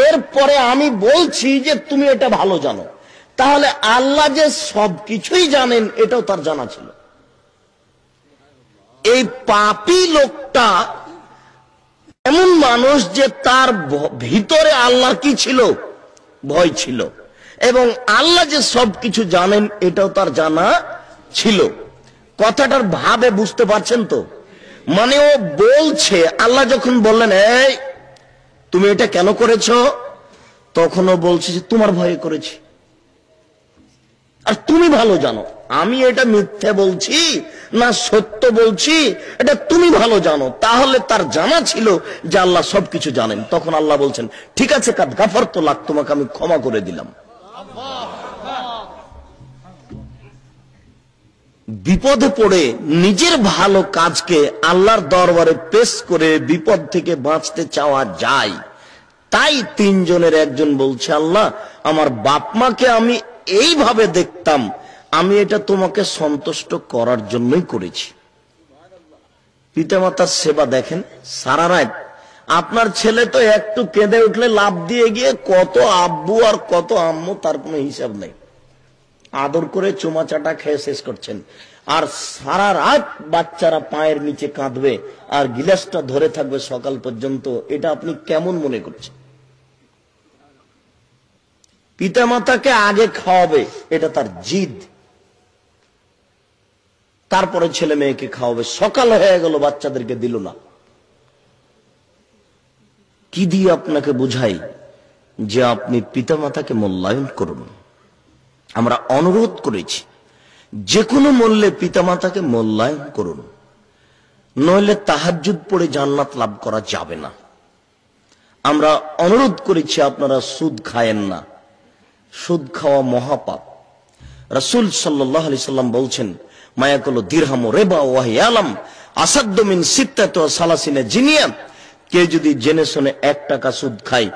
A: এরপরে আমি বলছি যে তুমি এটা ভালো জানো। তাহলে আল্লাহ যে সবকিছুই জানেন এটাও তার জানা ছিল। এই পাপী লোকটা এমন মানুষ যে তার ভিতরে আল্লাহর কি ছিল? ভয় ছিল। এবং আল্লাহ যে সবকিছু জানেন এটাও তার জানা ছিল। কথাটার ভাবে বুঝতে পারছেন তো? মানে ও বলছে, আল্লাহ যখন বললেন এই তুমি এটা কেন করেছো, তখন ও বলছে যে তোমার ভয়ে করেছি, আর তুমি ভালো জানো আমি এটা মিথ্যে বলছি না সত্য বলছি, এটা তুমি ভালো জানো। তাহলে তার জানা ছিল যে আল্লাহ সবকিছু জানেন। তখন আল্লাহ বলছেন, ঠিক আছে, কাদ গাফারতু লাক, তোমাকে আমি ক্ষমা করে দিলাম। বিপদে পড়ে নিজের ভালো কাজকে আল্লাহর দরবারে পেশ করে বিপদ থেকে বাঁচতে চাওয়া যায়। তাই তিনজনের একজন বলছে, আল্লাহ আমার বাপ মাকে আমি এইভাবে দেখতাম, আমি এটা তোমাকে সন্তুষ্ট করার জন্যই করেছি। পিতামাতার সেবা দেখেন, সারা রাত আপনার ছেলে তো একটু কেঁদে উঠলে লাফ দিয়ে গিয়ে কত আব্বু আর কত আম্মু তার কোনো হিসাব নেই, আদর করে চুমা চাটা খেয়ে শেষ করছেন। আর সারা রাত বাচ্চারা পায়ের নিচে কাঁদবে আর গিলাসটা ধরে থাকবে সকাল পর্যন্ত। এটা আপনি কেমন মনে করছেন? পিতামাতাকে আগে খাওয়াবে, এটা তার জিদ, তারপরে ছেলে মেয়েকে খাওয়াবে। সকাল হয়ে গেল বাচ্চাদেরকে দিল না। কি দিয়ে আপনাকে বুঝাই যে আপনি পিতামাতাকে মূল্যায়ন করুন। আমরা অনুরোধ করেছি যে কোনো মূল্যে পিতামাতাকে মূল্যায়ন করুন, নইলে তাহাজ্জুদ পড়ে জান্নাত লাভ করা যাবে না। আমরা অনুরোধ করেছি আপনারা সুদ খায়েন না, সুদ খাওয়া মহাপাপ। রাসূল সাল্লাল্লাহু আলাইহি সাল্লাম বলছেন, মায়াকুলু দিরহাম রিবা ওয়া হিয়া আলাম আসাদ্দু মিন সিত্তাতি ওয়া সালাসিনা জিনিয়া। কে যদি জেনে শুনে 1 টাকা সুদ খায়,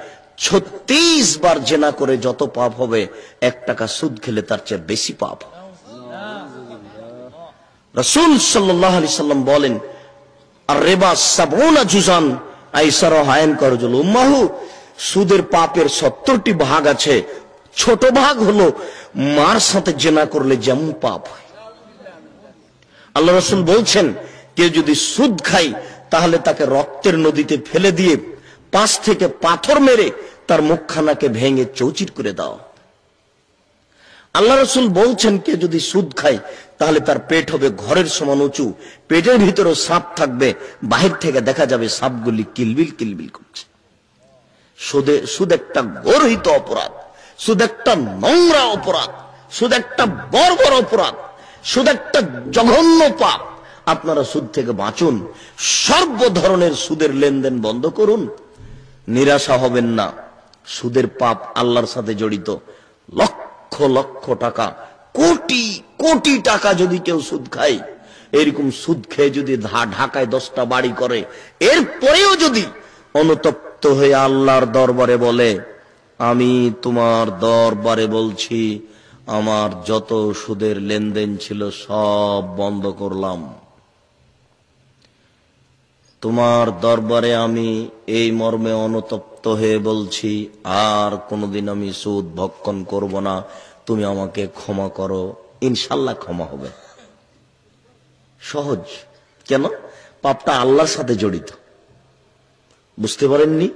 A: 36 বার জেনা করে যত পাপ হবে, 1 টাকা সুদ খেলে তার চেয়ে বেশি পাপ। রাসূল সাল্লাল্লাহু আলাইহি সাল্লাম বলেন, আর রিবা 70 জুজান আইসারু হায়ান করজুল উম্মাহু, সুদের পাপের 70টি ভাগ আছে। ছোট ভাগ হলো মার সাথে জেনা করলে যেমন পাপ হয়। আল্লাহ রাসূল বলছেন, কেউ যদি সুদ খায় তাহলে তাকে রক্তের নদীতে ফেলে দিয়ে 5 থেকে পাথর মেরে তার মুখখানাকে ভেঙে চৌচির করে দাও। আল্লাহ রাসূল বলছেন, কেউ যদি সুদ খায় তাহলে তার পেট হবে ঘরের সমান উঁচু, পেটের ভিতরেও সাপ থাকবে, বাহির থেকে দেখা যাবে সাপগুলি কিলবিল কিলবিল করছে। সুদ একটা গর্হিত অপরাধ, সুদ একটা নোংরা অপরাধ, সুদ একটা বর্বর অপরাধ, সুদ একটা জঘন্য পাপ। আপনারা সুদ থেকে বাঁচুন, সর্ব ধরনের সুদের লেনদেন বন্ধ করুন। নিরাশা হবেন না, সুদের পাপ আল্লাহর সাথে জড়িত। লক্ষ লক্ষ টাকা, কোটি কোটি টাকা যদি কেউ সুদ খায়, এরকম সুদ খেয়ে যদি ঢাকায় 10টা বাড়ি করে, এরপরেও যদি অনুতপ্ত হয়ে আল্লাহর দরবারে বলে, আমি তোমার দরবারে বলছি আমার যত সুদের লেনদেন ছিল সব বন্ধ করলাম, তোমার দরবারে আমি এই মর্মে অনুতপ্ত হয়ে বলছি আর কোনোদিন আমি সুদ ভক্ষণ করব না, তুমি আমাকে ক্ষমা করো, ইনশাল্লাহ ক্ষমা হবে। সহজ। কেন? পাপটা আল্লাহর সাথে জড়িত। বুঝতে পারেননি?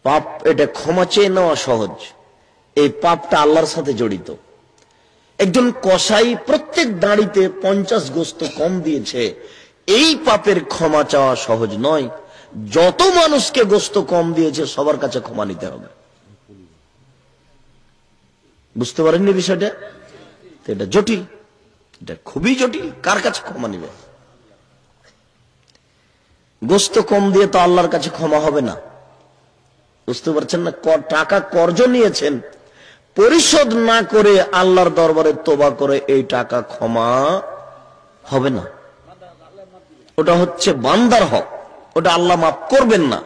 A: পাপ এটা ক্ষমা চেয়ে নেওয়া সহজ, এই পাপটা আল্লাহর সাথে জড়িত। একজন কসাই প্রত্যেক দাঁড়িতে 50 গোস্ত কম দিয়েছে, এই পাপের ক্ষমা চাওয়া সহজ নয়। যত মানুষকে গোস্ত কম দিয়েছে সবার কাছে ক্ষমা নিতে হবে। বুঝতে পারেননি বিষয়টা? এটা জটিল, এটা খুবই জটিল। কার কাছে ক্ষমা নিবে? গোস্ত কম দিয়ে তো আল্লাহর কাছে ক্ষমা হবে না, বুঝতে পারছেন না? টাকা কর্জ নিয়েছেন, পরিশোধ না করে আল্লাহর দরবারে তোবা করে এই টাকা ক্ষমা হবে না। ওটা হচ্ছে বান্দার হক, ওটা আল্লাহ মাফ করবেন না।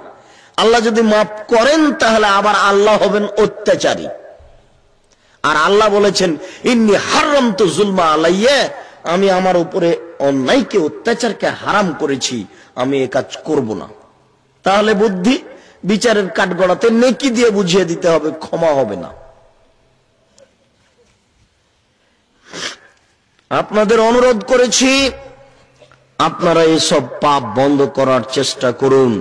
A: আল্লাহ যদি মাফ করেন তাহলে আবার আল্লাহ হবেন অত্যাচারী। আর আল্লাহ বলেছেন ইন্নী হারামতু যুলমা আলাইয়া, আমি আমার উপরে অন্যায়কে, অত্যাচারকে হারাম করেছি, আমি এ কাজ করব না। তাহলে বুদ্ধি বিচারের কাঠগড়াতে নেকি দিয়ে বুঝিয়ে দিতে হবে, ক্ষমা হবে না। আপনাদের অনুরোধ করেছি আপনারা এসব পাপ বন্ধ করার চেষ্টা করুন,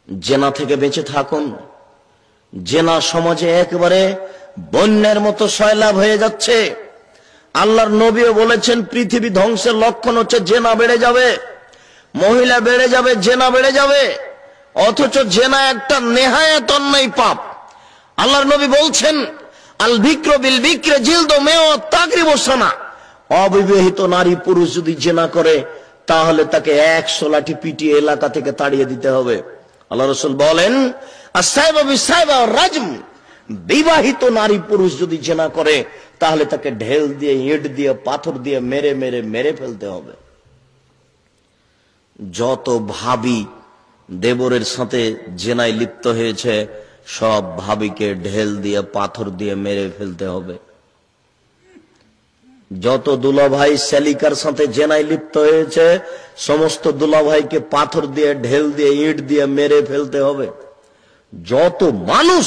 A: জেনা থেকে বেঁচে থাকুন। জেনা সমাজে একেবারে বন্যার মতো সয়লাভ হয়ে যাচ্ছে। আল্লাহর নবীও বলেছেন পৃথিবী ধ্বংসের লক্ষণ হচ্ছে জেনা বেড়ে যাবে, মহিলা বেড়ে যাবে, জেনা বেড়ে যাবে। অথচ জেনা একটা নেহায়াত অন্যায় পাপ। আল্লাহর নবী বলছেন আল বিক্র বিল বিক্রে জিলদ মেও তাকরিবু সানা, অবিবাহিত নারী পুরুষ যদি জেনা করে তাহলে তাকে 100 লাঠি পিটিয়ে এলাকা থেকে তাড়িয়ে দিতে হবে। আল্লাহ রাসূল বলেন আস-সাইবা বিস-সাইবা রাজম, বিবাহিত নারী পুরুষ যদি জেনা করে তাহলে তাকে ঢেল দিয়ে, ইট দিয়ে, পাথর দিয়ে মেরে মেরে মেরে ফেলতে হবে। যত ভাবি দেবরের সাথে জেনায় লিপ্ত হয়েছে সব ভাবিকে ঢেল দিয়ে, পাথর দিয়ে মেরে ফেলতে হবে। যত দুলাভাই শ্যালিকার সাথে জেনায় লিপ্ত হয়েছে সমস্ত দুলাভাইকে পাথর দিয়ে, ঢেল দিয়ে, ইট দিয়ে মেরে ফেলতে হবে। যত মানুষ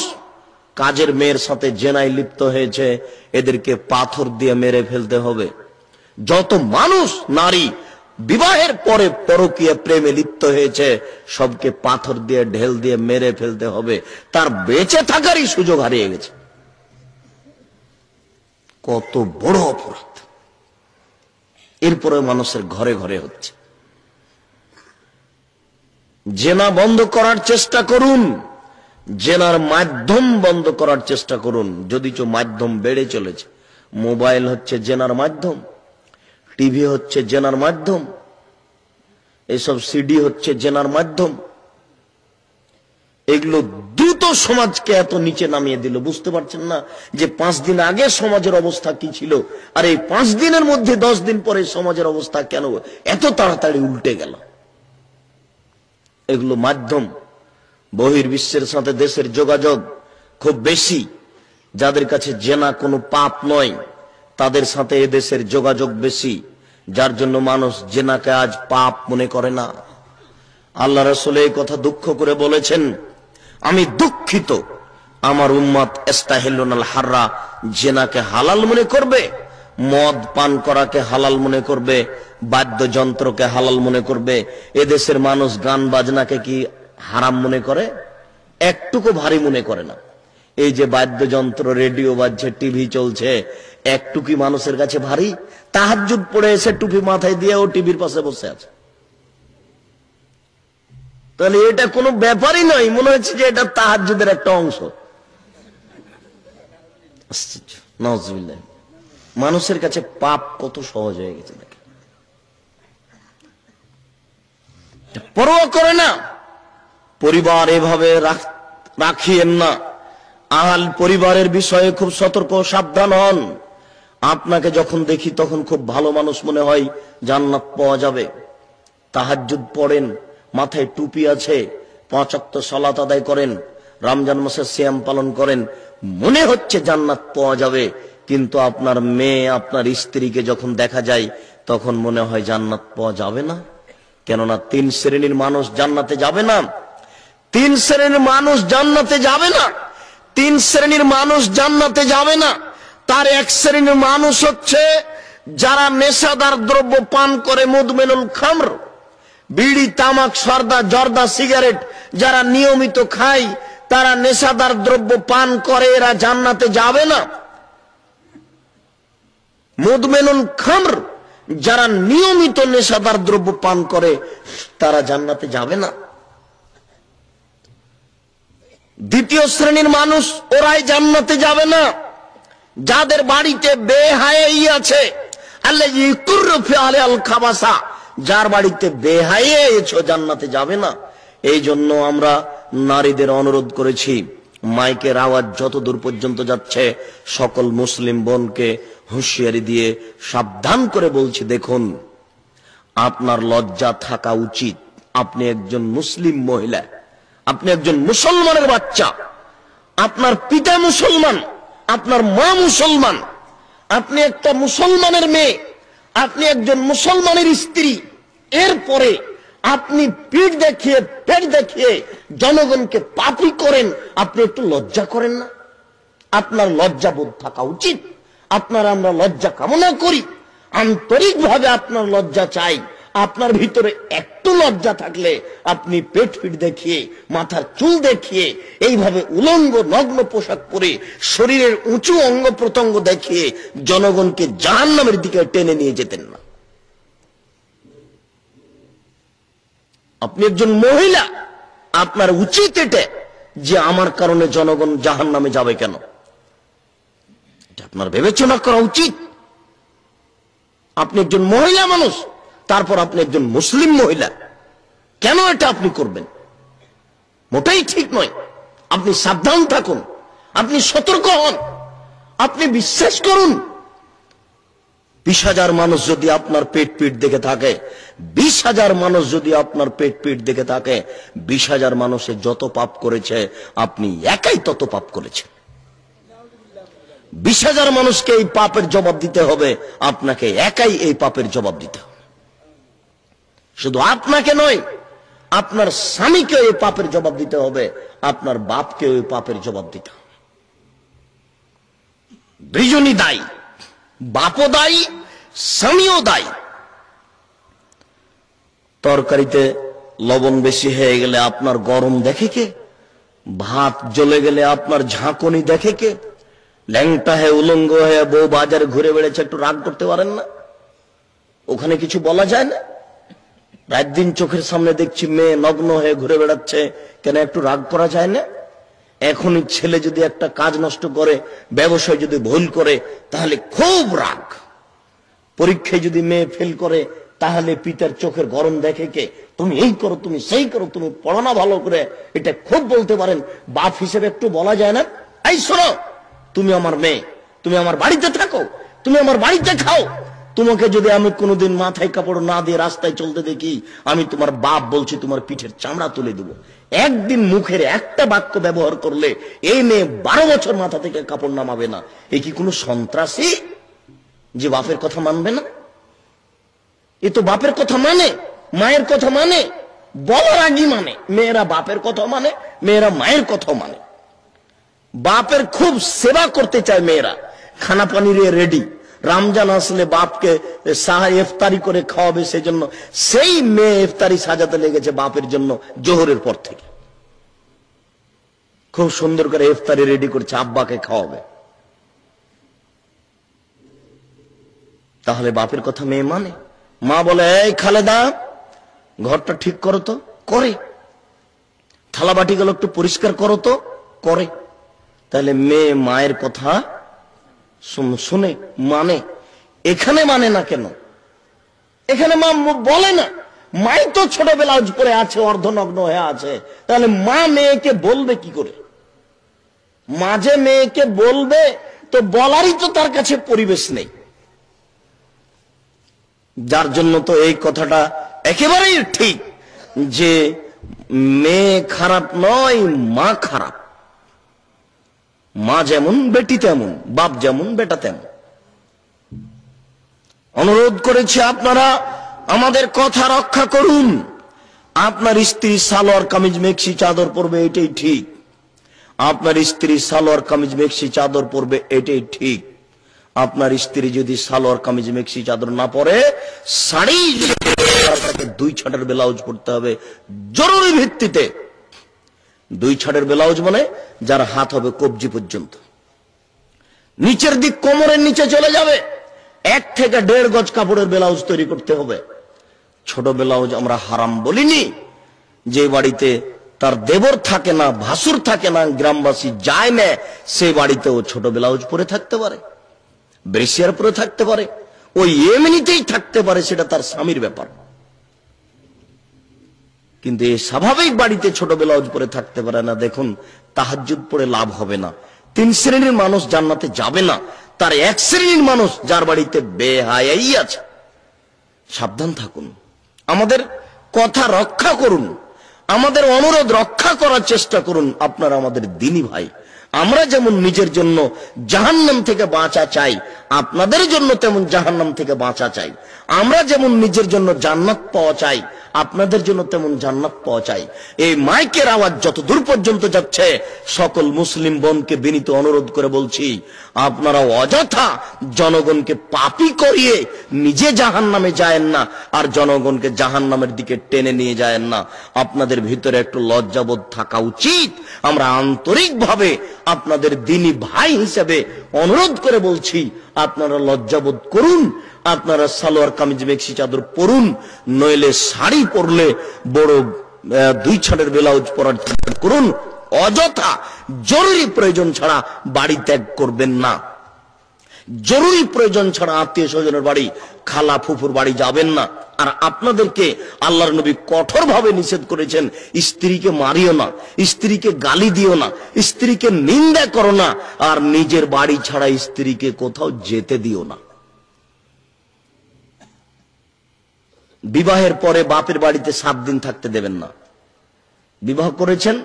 A: কাজের মেয়ের সাথে জেনায় লিপ্ত হয়েছে এদেরকে পাথর দিয়ে মেরে ফেলতে হবে। যত মানুষ নারী বিবাহের পরে পরকীয়া প্রেমে লিপ্ত হয়েছে সবকে পাথর দিয়ে, ঢেল দিয়ে মেরে ফেলতে হবে। তার বেঁচে থাকারই সুযোগ হারিয়ে গেছে। কত বড় অপরাধ! এরপরে মানুষের ঘরে ঘরে হচ্ছে। জেনা বন্ধ করার চেষ্টা করুন, জেনার মাধ্যম বন্ধ করার চেষ্টা করুন। যদিচ মাধ্যম বেড়ে চলেছে। মোবাইল হচ্ছে জেনার মাধ্যম, টিভি হচ্ছে জেনার মাধ্যম, এসব সিডি হচ্ছে জেনার মাধ্যম। এগুলো দ্রুত সমাজকে এত নিচে নামিয়ে দিল, বুঝতে পারছেন না যে 5 দিন আগে সমাজের অবস্থা কি ছিল, আর এই 5 দিনের মধ্যে 10 দিন পরে সমাজের অবস্থা কেন এত তাড়াতাড়ি উল্টে গেল। এগুলো মাধ্যম। বহির্বিশ্বের সাথে দেশের যোগাযোগ খুব বেশি। যাদের কাছে জেনা কোনো পাপ নয় তাদের সাথে এদেশের যোগাযোগ বেশি, যার জন্য মানুষ জেনাকে আজ পাপ মনে করে না। আল্লাহ রাসূল এই কথা দুঃখ করে বলেছেন, আমি দুঃখিত আমার উম্মত ইস্তাহিলুনাল হাররা, জেনাকে হালাল মনে করবে, মদ পান করাকে হালাল মনে করবে, বাদ্যযন্ত্রকে হালাল মনে করবে। এদেশের মানুষ গান বাজনাকে কি হারাম মনে করে? একটুকু ভারী মনে করে না। এই যে বাদ্যযন্ত্র, রেডিও বাজছে, টিভি চলছে, একটু কি মানুষের কাছে ভারী? তাহাজ্জুদ পড়ে এসে টুপি মাথায় দিয়ে ও টিভির পাশে বসে আছে। তাহলে এটা কোনো ব্যাপারই নয়, মনে হচ্ছে যে এটা তাহাজ্জুদের একটা অংশ। নাউজুবিল্লাহ। মানুষের কাছে পাপ কত সহজ হয়ে গেছে দেখেন, পরোয়া করে না। পরিবার এভাবে রাখিয়েন না। আহল পরিবারের বিষয়ে খুব সতর্ক, সাবধান হন। আপনাকে যখন দেখি তখন খুব ভালো মানুষ মনে হয়, জান্নাত পাওয়া যাবে। তাহাজ্জুদ পড়েন, মাথায় টুপি আছে, 5 ওয়াক্ত সালাত আদায় করেন, রমজান মাসে সিয়াম পালন করেন, মনে হচ্ছে জান্নাত পাওয়া যাবে। কিন্তু আপনার মেয়ে, আপনার স্ত্রীকে যখন দেখা যায় তখন মনে হয় জান্নাত পাওয়া যাবে না। কেননা 3 শ্রেণীর মানুষ জান্নাতে যাবে না। 3 শ্রেণীর মানুষ জান্নাতে যাবে না। 3 শ্রেণীর মানুষ জান্নাতে যাবে না। তার 1 শ্রেণীর মানুষ হচ্ছে যারা নেশাদার দ্রব্য পান করে, মুদমিনুল খামর, বিড়ি, তামাক, সর্দা, জর্দা, সিগারেট যারা নিয়মিত খায়, তারা নেশাদার দ্রব্য পান করে, এরা জান্নাতে যাবে না। মুদমিনুল খামর যারা নিয়মিত নেশাদার দ্রব্য পান করে তারা জান্নাতে যাবে না। দ্বিতীয় শ্রেণীর মানুষ, ওরাই জান্নাতে যাবে না যাদের বাড়িতে বেহায়াই আছে। আল্লাযী কুরফি আলাল খাবাসা, যার বাড়িতে বেহায়া এছো জান্নাতে যাবে না। এই জন্য আমরা নারীদের অনুরোধ করেছি, মাইকের আওয়াজ যত দূর পর্যন্ত যাচ্ছে সকল মুসলিম বোনকে হুঁশিয়ারি দিয়ে সাবধান করে বলছি, দেখুন আপনার লজ্জা থাকা উচিত। আপনি একজন মুসলিম মহিলা, আপনি একজন মুসলমানের বাচ্চা, আপনার পিতা মুসলমান, আপনার মা মুসলমান, আপনি একটা মুসলমানের মেয়ে, আপনি একজন মুসলমানের স্ত্রী। এরপরে আপনি পিঠ দেখিয়ে পেট দেখিয়ে জনগণকে পাপী করেন, আপনি একটু লজ্জা করেন না? আপনার লজ্জাবোধ থাকা উচিত। আপনার আমরা লজ্জা কামনা করি, আন্তরিকভাবে আপনার লজ্জা চাই। আপনার ভিতরে একটু লজ্জা থাকলে আপনি পেট পিট দেখিয়ে, মাথার চুল দেখিয়ে, এইভাবে উলঙ্গ নগ্ন পোশাক পরে শরীরের উঁচু অঙ্গ প্রত্যঙ্গ দেখিয়ে জনগণকে জাহান্নামের দিকে টেনে নিয়ে যেতেন না। আপনি একজন মহিলা, আপনার উচিত এটা যে আমার কারণে জনগণ জাহান্নামে যাবে কেন, এটা আপনার বিবেচনা করা উচিত। আপনি একজন মহিলা মানুষ, তারপর আপনি একজন মুসলিম মহিলা, কেন এটা আপনি করবেন? মোটেই ঠিক নয়। আপনি সাবধান থাকুন, আপনি সতর্ক হন, আপনি বিশ্বাস করুন। 20,000 মানুষ যদি আপনার পেট পিট দেখে থাকে, 20,000 মানুষ যদি আপনার পেট পিট দেখে থাকে, 20,000 মানুষে যত পাপ করেছে আপনি একাই তত পাপ করেছেন। 20,000 মানুষকে এই পাপের জবাব দিতে হবে, আপনাকে একাই এই পাপের জবাব দিতে হবে। শুধু আপনাকে নয়, আপনার স্বামীকে এই পাপের জবাব দিতে হবে, আপনার বাপকে ওই পাপের জবাব দিতে হবে। দুইজনই দায়ী, বাপও দায়ী, স্বামীও দায়ী। তরকারিতে লবণ বেশি হয়ে গেলে আপনার গরম দেখে কে? ভাত জ্বলে গেলে আপনার ঝাঁকুনি দেখে কে? ল্যাংটা হয়ে উলঙ্গ হয়ে বউ বাজারে ঘুরে বেড়েছে, একটু রাগ করতে পারেন না? ওখানে কিছু বলা যায় না? রাত দিন চোখের সামনে দেখছি মেয়ে নগ্ন হয়ে ঘুরে বেড়াচ্ছে, কেন একটু রাগ করা যায় না? এখনই ছেলে যদি একটা কাজ নষ্ট করে, ব্যবসায় যদি ভুল করে, তাহলে খুব রাগ। পরীক্ষায় যদি মেয়ে ফেল করে, তাহলে পিতার চোখের গরম দেখে কে? তুমি এই করো, তুমি সেই করো, তুমি পড়ো না ভালো করে, এটা খুব বলতে পারেন। বাপ হিসেবে একটু বলা যায় না, এই শোনো, তুমি আমার মেয়ে, তুমি আমার বাড়িতে থাকো, তুমি আমার বাড়িতে খাও। তোমাকে যদি আমি কোনোদিন মাথায় কাপড় না দিয়ে রাস্তায় চলতে দেখি, আমি তোমার বাপ বলছি, তোমার পিঠের চামড়া তুলে দেবো। একদিন মুখের একটা বাক্য ব্যবহার করলে এই মেয়ে 12 বছর মাথা থেকে কাপড় নামাবে না। এ কি কোনো সন্ত্রাসী যে বাপের কথা মানবে না? এ তো বাপের কথা মানে, মায়ের কথা মানে, বলার আগে মানে। মেয়েরা বাপের কথা মানে, মেয়েরা মায়ের কথাও মানে। বাপের খুব সেবা করতে চায় মেয়েরা, খানা পানি রেডি। রমজান আসলে বাপকে ইফতারি করে খাওয়াবে, সেজন্য সেই মেয়ে ইফতারি সাজাতে লেগেছে বাপের জন্য জোহরের পর থেকে। খুব সুন্দর করে ইফতারি রেডি করছে, আব্বাকে খাওয়াবে। তাহলে বাপের কথা মেয়ে মানে? মা বলে, এই খালেদা ঘরটা ঠিক করো তো, করে। থালা বাটি গুলো একটু পরিষ্কার করো তো, করে। তাহলে মেয়ে মায়ের কথা শুনে মানে। এখানে মানে না কেন? এখানে মা বলে না, মাই তো ছোট ব্লাউজ পরে আছে, অর্ধনগ্ন হয়ে আছে, তাহলে মা মেয়েকে বলবে কি করে? মাঝে মেয়েকে বলবে তো বলারই তো তার কাছে পরিবেশ নেই। যার জন্য তো এই কথাটা একেবারেই ঠিক যে মেয়ে খারাপ নয়, মা খারাপ। মা যেমন বেটি তেমন, বাপ যেমন বেটা তেমন। অনুরোধ করেছি আপনারা আমাদের কথা রক্ষা করুন। আপনার স্ত্রী সালোয়ার কামিজ মেক্সি চাদর পরবে, এটাই ঠিক। আপনার স্ত্রী সালোয়ার কামিজ মেক্সি চাদর পরবে, এটাই ঠিক। আপনার স্ত্রী যদি সালোয়ার কামিজ মেক্সি চাদর না পরে, শাড়ি 2 ছাটের ব্লাউজ পরতে হবে জরুরি ভিত্তিতে। 2 ছাটের ব্লাউজ মানে যার হাত হবে কবজি পর্যন্ত, নিচের দিক কোমরের নিচে চলে যাবে। 1 থেকে 1.5 গজ কাপড়ের ব্লাউজ তৈরি করতে হবে। ছোট ব্লাউজ আমরা হারাম বলিনি। যে বাড়িতে তার দেবর থাকে না, ভাসুর থাকে না, গ্রামবাসী যায় না, সে বাড়িতেও ছোট ব্লাউজ পরে থাকতে পারে, ব্রেসিয়ার পরে থাকতে পারে, ওই এমনিতেই থাকতে পারে, সেটা তার স্বামীর ব্যাপার। কিন্তু এই স্বাভাবিক বাড়িতে ছোট ব্লাউজ পরে থাকতে পারে না। দেখুন, তাহাজ্জুদ পড়ে লাভ হবে না। 3 শ্রেণীর মানুষ জান্নাতে যাবে না, তার 1 শ্রেণীর মানুষ যার বাড়িতে বেহায়াই আছে। সাবধান থাকুন, আমাদের কথা রক্ষা করুন, আমাদের অনুরোধ রক্ষা করার চেষ্টা করুন। আপনারা আমাদের দ্বীনি ভাই, আমরা যেমন নিজের জন্য জাহান্নাম থেকে বাঁচা চাই, আপনাদের জন্য তেমন জাহান্নাম থেকে বাঁচা চাই। আমরা যেমন নিজের জন্য জান্নাত পাওয়া চাই, আপনাদের জন্য তেমন জান্নাত পাওয়া চাই। এই মাইকের আওয়াজ যত দূর পর্যন্ত যাচ্ছে, সকল মুসলিম বোনকে বিনীত অনুরোধ করে বলছি, আপনারা অযথা জনগণকে পাপী করিয়ে নিজে জাহান্নামে যায়েন না, আর জনগণকে জাহান্নামের দিকে টেনে নিয়ে যায়েন না। আপনাদের ভিতরে একটু লজ্জাবোধ থাকা উচিত। আমরা আন্তরিকভাবে আপনাদের দ্বীনি ভাই হিসেবে অনুরোধ করে বলছি, আপনারা লজ্জাবোধ করুন। আপনারা সালোয়ার কামিজ মেক্সি চাদর পরুন, নইলে শাড়ি পরলে বড় 2 ছাড়ের ব্লাউজ পরার চেষ্টা করুন। অযথা জরুরি প্রয়োজন ছাড়া বাড়ি ত্যাগ করবেন না। জরুরি প্রয়োজন ছাড়া আত্মীয় স্বজনের বাড়ি, খালা ফুফুর বাড়ি যাবেন না। আর আপনাদেরকে আল্লাহর নবী কঠোরভাবে নিষেধ করেছেন, স্ত্রীকে মারিও না, স্ত্রীকে গালি দিও না, স্ত্রীকে নিন্দা করো না, আর নিজের বাড়ি ছাড়া স্ত্রীকে কোথাও যেতে দিও না। বিবাহের পরে বাপের বাড়িতে 7 দিন থাকতে দেবেন না। বিবাহ করেছেন,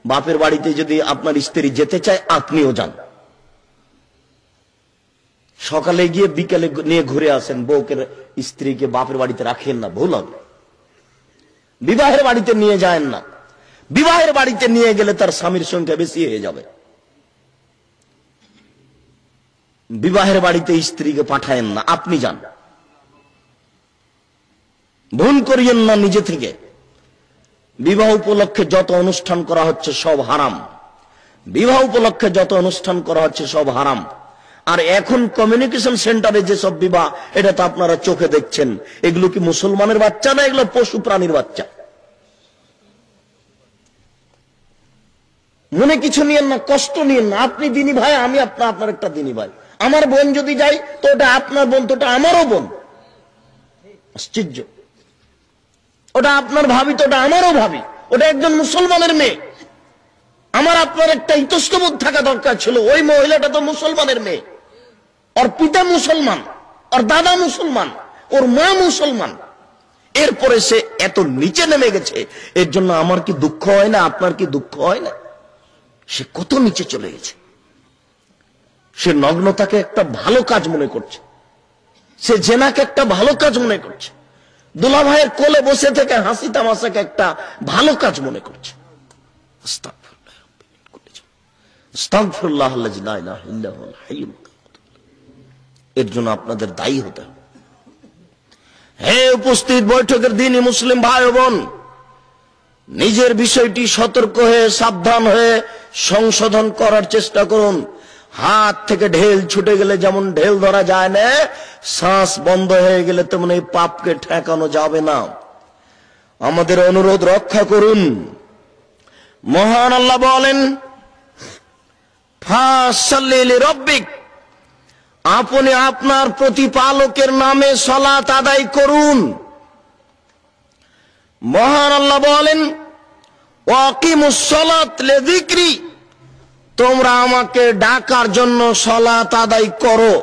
A: বাপের বাড়িতে যদি আপনার স্ত্রী যেতে চায়, আপনিও যান। সকালে গিয়ে বিকেলে নিয়ে ঘুরে আসেন, বউকে স্ত্রীকে বাপের বাড়িতে রাখেন না, ভুল হবে। বিবাহের বাড়িতে নিয়ে যায় না, বিবাহের বাড়িতে নিয়ে গেলে তার স্বামীর সংখ্যা বেশি হয়ে যাবে। বিবাহের বাড়িতে স্ত্রীকে পাঠায়েন না, আপনি যান। ভুল করিয়েন না নিজে থেকে। বিবাহ উপলক্ষে যত অনুষ্ঠান করা হচ্ছে সব হারাম, বিবাহ উপলক্ষে যত অনুষ্ঠান করা হচ্ছে সব হারাম। আর এখন কমিউনিকেশন সেন্টারে যেসব বিবাহ, এটা তো আপনারা চোখে দেখছেন, এগুলো কি মুসলমানের বাচ্চা না এগুলো পশু প্রাণীর বাচ্চা? মনে কিছু নিয়েন না, কষ্ট নিয়েন না। আপনি দ্বীনি ভাই, আমি আপনার একটা দ্বীনি ভাই। আমার বোন যদি যাই তো ওটা আপনার বোন, তো ওটা আমারও বোন। আশ্চর্য, ওটা আপনার ভাবি তো ওটা আমারও ভাবি, ওটা একজন মুসলমানের মেয়ে। আমার আপনার একটা ইতস্তবোধ থাকা দরকার ছিল, ওই মহিলাটা তো মুসলমানের মেয়ে, ওর পিতা মুসলমান, ওর দাদা মুসলমান, ওর মা মুসলমান। এরপরে সে এত নিচে নেমে গেছে, এর জন্য আমার কি দুঃখ হয় না? আপনার কি দুঃখ হয় না? সে কত নিচে চলে গেছে। সে নগ্নতাকে একটা ভালো কাজ মনে করছে, সে জেনাকে একটা ভালো কাজ মনে করছে, দুলা ভাইয়ের কোলে বসে থেকে হাসি তামাশাকে একটা ভালো কাজ মনে করছে। এর জন্য আপনাদের দায়ী হতে হবে। হে উপস্থিত বৈঠকের দিনই মুসলিম ভাই ও বোন, নিজের বিষয়টি সতর্ক হয়ে সাবধান হয়ে সংশোধন করার চেষ্টা করুন। হাত থেকে ঢেল ছুটে গেলে যেমন ঢেল ধরা যায় না, শ্বাস বন্ধ হয়ে গেলে তেমন এই পাপকে ঠেকানো যাবে না। আমাদের অনুরোধ রক্ষা করুন। মহান আল্লাহ বলেন, ফাসাল্লি লিরাব্বিক, আপনি আপনার প্রতিপালকের নামে সালাত আদায় করুন। মহান আল্লাহ বলেন, ওয়াকিমুস সালাত লিযিকরি, তোমরা আমাকে ডাকার জন্য সালাত আদায় করো।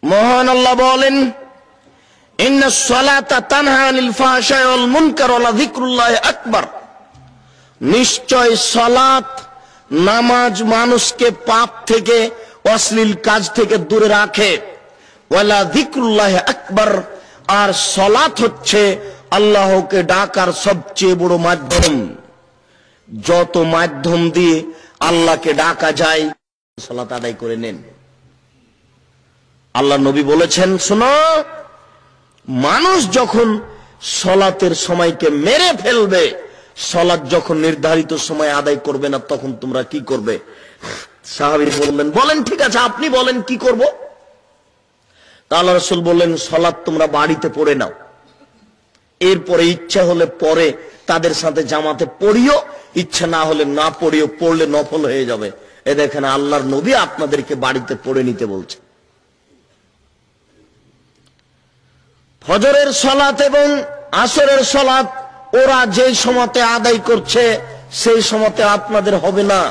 A: মহান আল্লাহ বলেন, ইন্নাস সালাতা তানহা আনিল ফাহশাই ওয়াল মুনকার ওয়া লাযিকরুল্লাহি আকবার, নিশ্চয় সালাত নামাজ মানুষকে পাপ থেকে অশ্লীল কাজ থেকে দূরে রাখে। ওয়া লাযিকরুল্লাহি আকবার, আর সালাত হচ্ছে আল্লাহকে ডাকার সবচেয়ে বড় মাধ্যম। যত মাধ্যম দিয়ে আল্লাহকে ডাকা যায়, সালাত আদায় করে নেন। আল্লাহ নবী বলেছেন, শোনো, মানুষ যখন সালাতের সময়কে মেরে ফেলবে, সালাত যখন নির্ধারিত সময় আদায় করবে না, তখন তোমরা কি করবে? সাহাবী বললেন, বলেন ঠিক আছে, আপনি বলেন কি করব? তা আল্লাহ রাসূল বললেন, সালাত তোমরা বাড়িতে পড়ে নাও, এরপরে ইচ্ছা হলে পরে তাদের সাথে জামাতে পড়িও, ইচ্ছা না হলে না পড়িও, পড়লে নফল হয়ে যাবে। এ দেখেন আল্লাহর নবী আপনাদেরকে বাড়িতে পড়ে নিতে বলছে। ফজরের সালাত এবং আসরের সালাত ওরা যেই সময়তে আদায় করছে সেই সময়তে আপনাদের হবে না।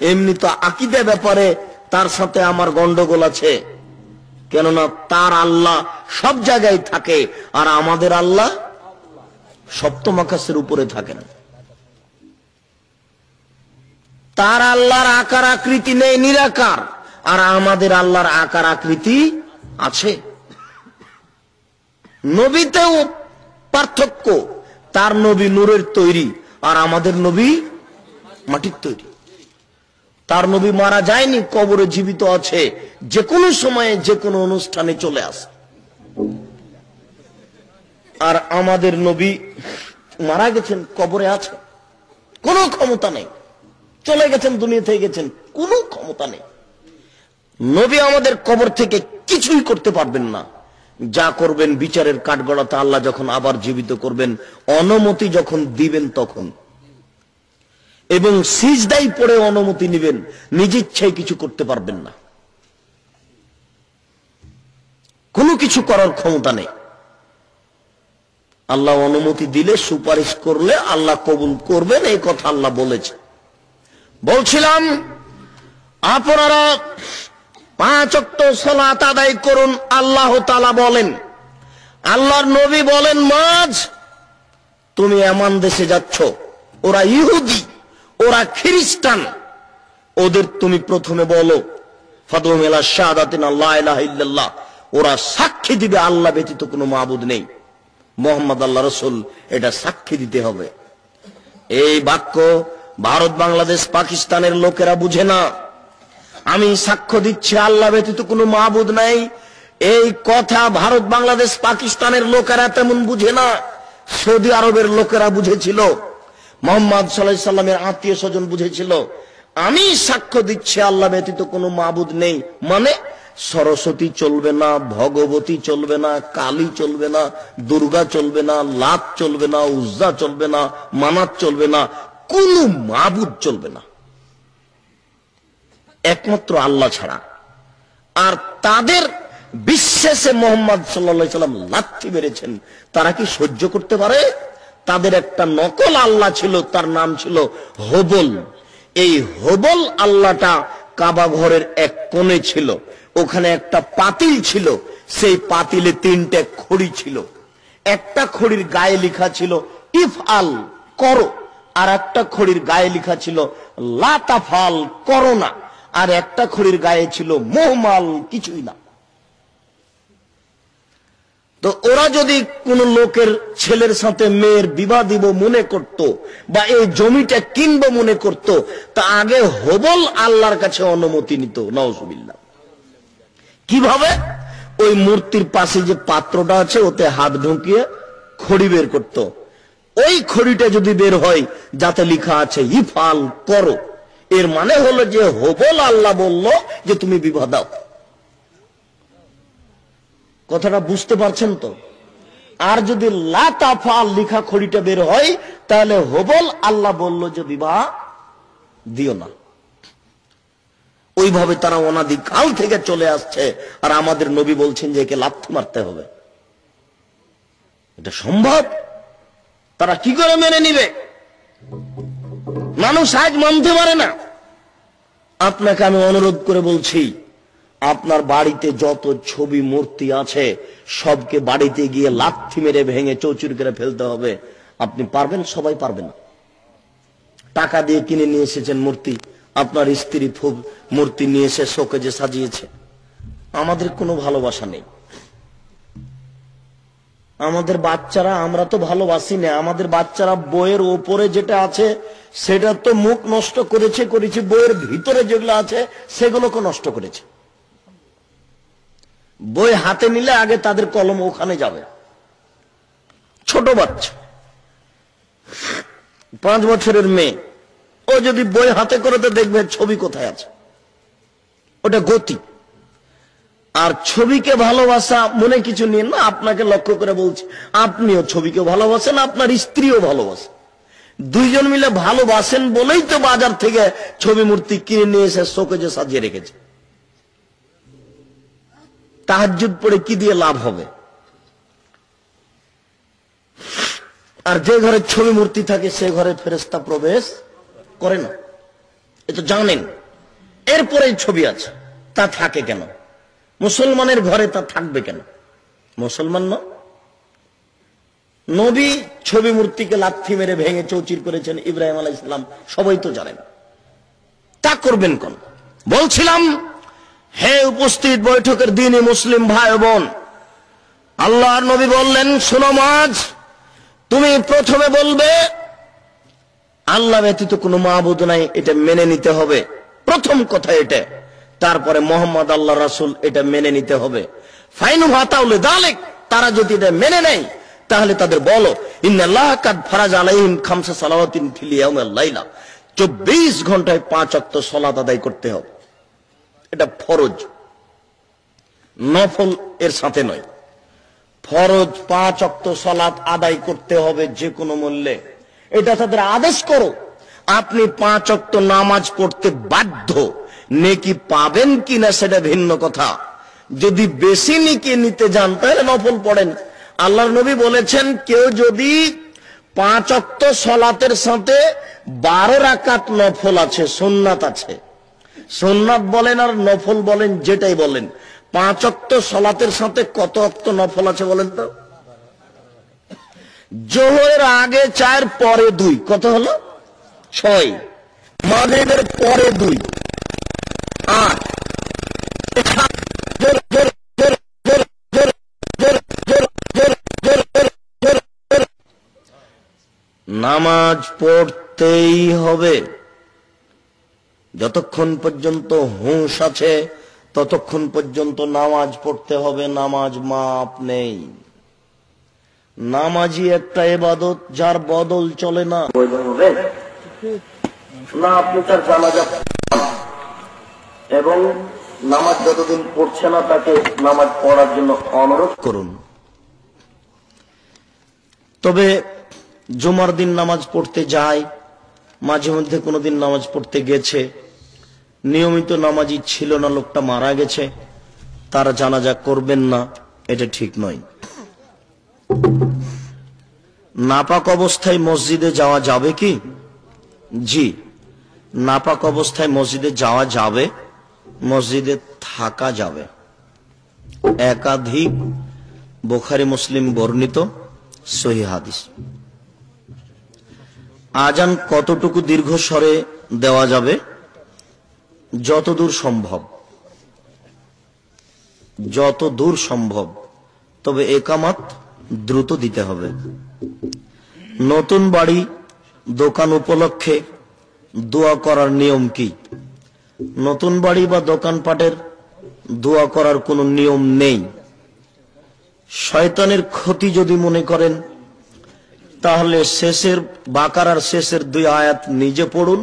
A: এমনি তো আকীদা ব্যাপারে তার সাথে আমার গন্ডগোল আছে, কেননা তার আল্লাহ সব জায়গায় থাকে আর আমাদের আল্লাহ সপ্তম আকাশের উপরে থাকেন। তার আল্লাহর আকার আকৃতি নেই, নিরাকার, আর আমাদের আল্লাহর আকার আকৃতি আছে। নবীতেও পার্থক্য, তার নবী নূরের তৈরি আর আমাদের নবী মাটির তৈরি। তার নবী মারা যায়নি, কবরে জীবিত আছে, যে কোনো সময়ে যে কোনো অনুষ্ঠানে চলে আসে। আর আমাদের নবী মারা গেছেন, কবরে আছে, কোনো ক্ষমতা নেই, চলে গেছেন, দুনিয়া থেকে গেছেন, কোনো ক্ষমতা নেই। নবী আমাদের কবর থেকে কিছুই করতে পারবেন না। যা করবেন বিচারের কাঠগড়াতে আল্লাহ যখন আবার জীবিত করবেন, অনুমতি যখন দিবেন তখন, এবং সিজদাই পড়ে অনুমতি নেবেন, নিজ ইচ্ছায় কিছু করতে পারবেন না, কোনো কিছু করার ক্ষমতা নেই। আল্লাহ অনুমতি দিলে, সুপারিশ করলে আল্লাহ কবুল করবেন, এই কথা আল্লাহ বলেছে। বলছিলাম আপনারা 5 ওয়াক্ত সালাত আদায় করুন। আল্লাহ তাআলা বলেন, আল্লাহর নবী বলেন, মাঝ তুমি এমন দেশে যাচ্ছ, ওরা ইহুদি, ওরা খ্রিস্টান, ওদের তুমি প্রথমে বলো ফাদুম ইলা শাহাদাতিন লা ইলাহা ইল্লাল্লাহ, ওরা সাক্ষী দিবে আল্লাহ ব্যতীত কোনো মাবুদ নেই, মুহাম্মদ আল্লাহ রাসূল, এটা সাক্ষী দিতে হবে। এই বাক্য ভারত, বাংলাদেশ, পাকিস্তানের লোকেরা বুঝে না। আমি সাক্ষ্য দিচ্ছি আল্লাহ ব্যতীত কোনো মাবুদ নাই, এই কথা ভারত, বাংলাদেশ, পাকিস্তানের লোকেরা তেমন বুঝে না। সৌদি আরবের লোকেরা বুঝেছিল, মুহাম্মদ সাল্লাল্লাহু আলাইহি সাল্লামের আত্মীয় স্বজন বুঝেছিল। আমি সাক্ষ্য দিচ্ছি আল্লাহ ব্যতীত কোনো মাবুদ নেই, মানে সরস্বতী চলবে না, ভগবতী চলবে না, কালী চলবে না, দুর্গা চলবে না, লাত চলবে না, উজ্জা চলবে না, মানাত চলবে না, কোনো মাবুদ চলবে না, একমাত্র আল্লাহ ছাড়া। আর তাদের বিশ্বাসে মুহাম্মদ সাল্লাল্লাহু আলাইহি সাল্লাম লাথি মেরেছেন, তারা কি সহ্য করতে পারে? তাদের একটা নকল আল্লাহ ছিল, তার নাম ছিল হবল। এই হবল আল্লাহটা কাবা ঘরের এক কোণে ছিল, ওখানে একটা পাতিল ছিল, সেই পাতিলে 3টে খড়ি ছিল। একটা খড়ির গায়ে লেখা ছিল ইফআল, করো, আর একটা খড়ির গায়ে লেখা ছিল লা তাফাল, করো না, আর একটা খড়ির গায়ে ছিল মুহমাল, কিছুই না। তো ওরা যদি কোন লোকের ছেলের সাথে মেয়ের বিবাহ দিব মনে করত, বা এই জমিটা কিনবো মনে করত, তা আগে হবল আল্লাহর কাছে অনুমতি নিত। নাউজুবিল্লাহ। কিভাবে? ওই মূর্তির পাশে যে পাত্রটা আছে, ওতে হাত ঢুকিয়ে খড়ি বের করত। ওই খড়িটা যদি বের হয় যাতে লেখা আছে ইফাল, করো, এর মানে হলো যে হবল আল্লাহ বলল যে তুমি বিবাহ দাও। কথাটা বুঝতে পারছেন তো? আর যদি লা তাফাল লেখা খড়িটা বের হয়, তাহলে হবল আল্লাহ বলল যে বিবাহ দিও না। ওইভাবে তারা অনাদি কাল থেকে চলে আসছে, আর আমাদের নবী বলছেন যে একে লাথি মারতে হবে। এটা সম্ভব? তারা কি করে মেনে নিবে? মানুষ আজ মানতে পারে না। আপনাকে আমি অনুরোধ করে বলছি, আপনার বাড়িতে যত ছবি মূর্তি আছে সবকে বাড়িতে গিয়ে লাথি মেরে ভেঙে চৌচুর করে ফেলতে হবে। আপনি পারবেন? সবাই পারবে না। টাকা দিয়ে কিনে নিয়ে এসেছেন মূর্তি, আপনার স্ত্রী মূর্তি নিয়ে এসে শোকেজে সাজিয়েছে। আমাদের কোনো ভালোবাসা নেই। আমাদের বাচ্চারা, আমরা তো ভালোবাসি না, আমাদের বাচ্চারা বইয়ের ওপরে যেটা আছে সেটা তো মুখ নষ্ট করেছে, বইয়ের ভিতরে যেগুলো আছে সেগুলোকে নষ্ট করেছে। বই হাতে নিলে আগে তাদের কলম ওখানে যাবে। ছোট বাচ্চা, 5 বছরের মেয়ে, ও যদি বই হাতে করে তো দেখবে ছবি কোথায় আছে, ওটা গতি। আর ছবিকে ভালোবাসা মনে কিছু নিয়ে না, আপনাকে লক্ষ্য করে বলছি, আপনিও ছবিকে ভালোবাসেন, আপনার স্ত্রীও ভালোবাসেন, দুইজন মিলে ভালোবাসেন বলেই তো বাজার থেকে ছবি মূর্তি কিনে নিয়ে এসে শোকেজে সাজিয়ে রেখেছে। তাহাজ্জুদ পড়ে কি দিয়ে লাভ হবে? আর যে ঘরে ছবি মূর্তি থাকে সে ঘরে ফেরেশতা প্রবেশ করে না, এ তো জানেন। এরপরে ছবি আছে, তা থাকে কেন? মুসলমানের ঘরে তা থাকবে কেন? মুসলমান না, নবী ছবি মূর্তিকে লাথি মেরে ভেঙে চৌচির করেছেন, ইব্রাহিম আলাইহিস সালাম, সবাই তো জানেন। তা করবেন কোন? বলছিলাম, হে উপস্থিত বৈঠকের দিনই মুসলিম ভাই বোন, আল্লাহর নবী বললেন, শোনো মুআজ, তুমি প্রথমে বলবে আল্লাহ ব্যতীত কোনো মাবুদ নাই, এটা মেনে নিতে হবে, প্রথম কথা এটা। তারপরে মোহাম্মদ আল্লাহ রাসূল, এটা মেনে নিতে হবে। ফাইনু হাতাউলে দালিক, তারা যদি এটা মেনে নেয় তাহলে তাদের বলো, ইন্নাল্লাহ কাদ ফারাজ আলাইহিম খামসা সালাওয়াতিন ফিল ইয়াউমিল লাইলা, 24 ঘন্টায় 5 ওয়াক্ত সালাত আদায় করতে হবে। এটা ফরজ, নফল এর সাথে নয়। ফরজ 5 ওয়াক্ত সালাত আদায় করতে হবে যে কোনো মূল্যে। এটা তাদের আদেশ করো। আপনি 5 ওয়াক্ত নামাজ পড়তে বাধ্য, নেকি পাবেন কিনা সেটা ভিন্ন কথা। যদি বেশি নেকি নিতে যান তাহলে নফল পড়েন। আল্লাহর নবী বলেছেন, কেউ যদি 5 ওয়াক্ত সালাতের সাথে 12 রাকাত নফল আছে, সুন্নাত আছে, সুন্নাত বলেন আর নফল বলেন, যেটাই বলেন, 5 ওয়াক্ত সালাতের সাথে কত ওয়াক্ত নফল আছে বলেন তো? জোহরের আগে 4, পরে 2, কত হলো? 6। মাগরিবের পরে 2, 8। নামাজ পড়তেই হবে। যতক্ষণ পর্যন্ত হুঁশ আছে ততক্ষণ পর্যন্ত নামাজ পড়তে হবে, নামাজ মাপ নেই। নামাজি একটা ইবাদত, যার বদল চলে না। না আপনি তার জানাজা এবং নামাজ যতদিন পড়ছে না তাকে নামাজ পড়ার জন্য অনুরোধ করুন। তবে জুমার দিন নামাজ পড়তে যায়, মাঝে মধ্যে কোনোদিন নামাজ পড়তে গেছে, নিয়মিত নামাজি ছিল না, লোকটা মারা গেছে, তারা জানাজা করবেন না, এটা ঠিক নয়। নাপাক অবস্থায় মসজিদে যাওয়া যাবে কি? জি, নাপাক অবস্থায় মসজিদে যাওয়া যাবে, মসজিদে থাকা যাবে। একাধিক বুখারী মুসলিম বর্ণিত সহিহ হাদিস। আজান কতটুকু দীর্ঘ স্বরে দেওয়া যাবে? যতদূর সম্ভব, যতদূর সম্ভব। তবে একামত দ্রুত দিতে হবে। নতুন বাড়ি দোকান উপলক্ষে দোয়া করার নিয়ম কি? নতুন বাড়ি বা দোকানপাটের দোয়া করার কোনো নিয়ম নেই। শয়তানের ক্ষতি যদি মনে করেন তাহলে শেষের বাকারার শেষের 2 আয়াত নিজে পড়ুন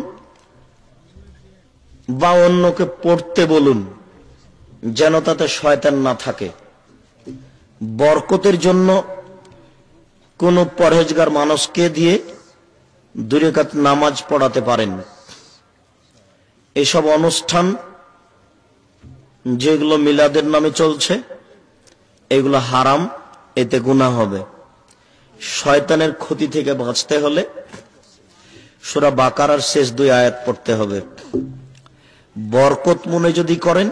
A: বা অন্যকে পড়তে বলুন, যেন তাতে শয়তান না থাকে। বরকতের জন্য কোন পরহেজগার মানুষকে দিয়ে 2 রাকাত নামাজ পড়াতে পারেন। এসব অনুষ্ঠান যেগুলো মিলাদের নামে চলছে এগুলো হারাম, এতে গুনাহ হবে। শয়তানের ক্ষতি থেকে বাঁচতে হলে সূরা বাকারার শেষ 2 আয়াত পড়তে হবে। বরকত মনে যদি করেন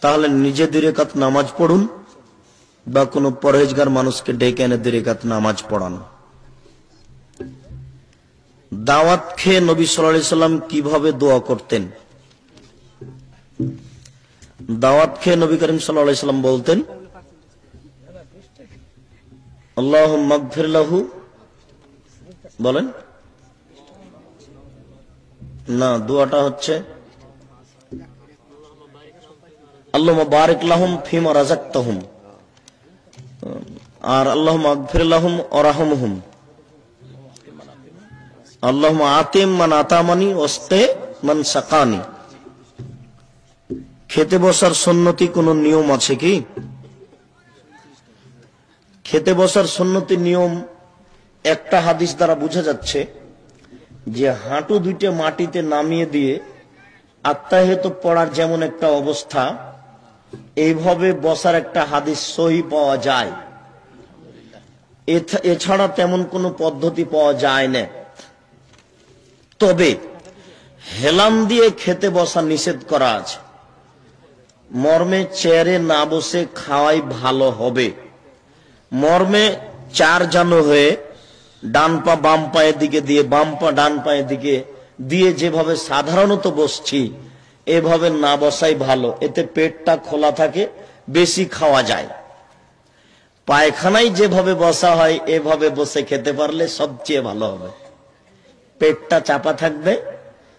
A: তাহলে নিজে 2 রাকাত নামাজ পড়ুন বা কোনো পরহেজগার মানুষকে ডেকে এনে 2 রাকাত নামাজ পড়ান। দাওয়াত খেয়ে নবী সাল্লাল্লাহু আলাইহি সাল্লাম কিভাবে দোয়া করতেন? দাওয়াত খেয়ে নবী করিম সাল্লাল্লাহু আলাইহি সাল্লাম বলতেন, আল্লাহুম্মা গফির লাহু, বলেন না, দোয়াটা হচ্ছে আল্লাহুম্মা বারিক লাহুম ফিমা রাযাকতাহুম, আর আল্লাহুম্মা গফির লাহুম ওয়ারহামহুম, আল্লাহুম্মা আতিম মান আতামানি ওয়াসকে মান সাকানি। খেতে বসার সুন্নতি কোনো নিয়ম আছে কি? খেতে বসার সুন্নতি নিয়ম একটা হাদিস দ্বারা বোঝা যাচ্ছে যে হাঁটু দুইটা মাটিতে নামিয়ে দিয়ে আত্মাহিত পড়ার যেমন একটা অবস্থা, এইভাবে বসার একটা হাদিস সহি পাওয়া যায়। এছাড়া তেমন কোনো পদ্ধতি পাওয়া যায় না। তবে হেলান দিয়ে খেতে বসা নিষেধ করা আছে। মর্মে চেয়ারে না বসে খাওয়াই ভালো হবে। মর্মে চার জানো হয়ে ডান পা বাম পায়ের দিকে দিয়ে বাম পা ডান পায়ের দিকে দিয়ে যেভাবে সাধারণত বসছি এভাবে না বসাই ভালো। এতে পেটটা খোলা থাকে, বেশি খাওয়া যায়। পায়খানায় যেভাবে বসা হয় এভাবে বসে খেতে পারলে সবচেয়ে ভালো হবে। পেটটা চাপা থাকবে,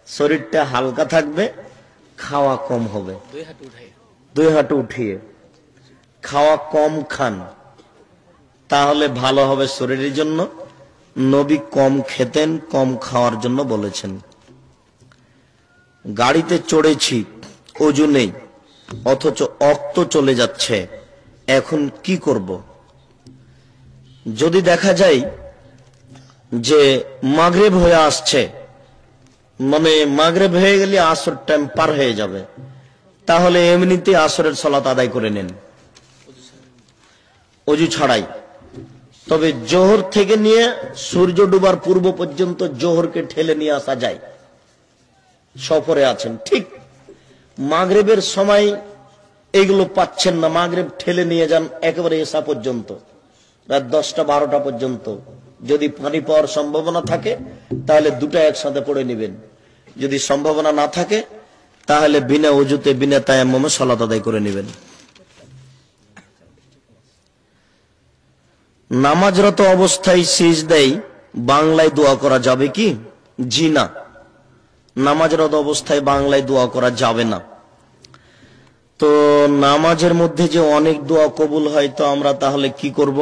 A: শরীরটা হালকা থাকবে, খাওয়া কম হবে। দুই হাঁটু উঠিয়ে খাওয়া কম খান, তাহলে ভালো হবে শরীরের জন্য। নবী কম খেতেন, কম খাওয়ার জন্য বলেছেন। গাড়িতে চড়েছি, ওযু নেই, অথচ অক্ত চলে যাচ্ছে, এখন কি করব? যদি দেখা যায় যে মাগরিব হয়ে আসছে, মানে মাগরিব হয়ে গেলে আসর টাইম পার হয়ে যাবে, তাহলে এমনিতে আসরের সালাত আদায় করে নেন ওযু ছাড়াই। তবে জোহর থেকে নিয়ে সূর্য ডুবার পূর্ব পর্যন্ত জোহরকে ঠেলে নিয়ে আসা যায়। সফরে আছেন, ঠিক মাগরিবের সময় এগুলো পাচ্ছেন না, মাগরিব ঠেলে নিয়ে যান একেবারে এশা পর্যন্ত, রাত 10টা 12টা পর্যন্ত। যদি পানি পাওয়ার সম্ভাবনা থাকে তাহলে দুটা একসাথে পড়ে নেবেন। যদি সম্ভাবনা না থাকে তাহলে বিনা ওযুতে বিনা তায়াম্মুমে সালাত আদায় করে নেবেন। নামাজরত অবস্থায় সিজদায় বাংলায় দোয়া করা যাবে কি? জি না, নামাজরত অবস্থায় বাংলায় দোয়া করা যাবে না। তো নামাজের মধ্যে যে অনেক দোয়া কবুল হয়, তো আমরা তাহলে কি করব?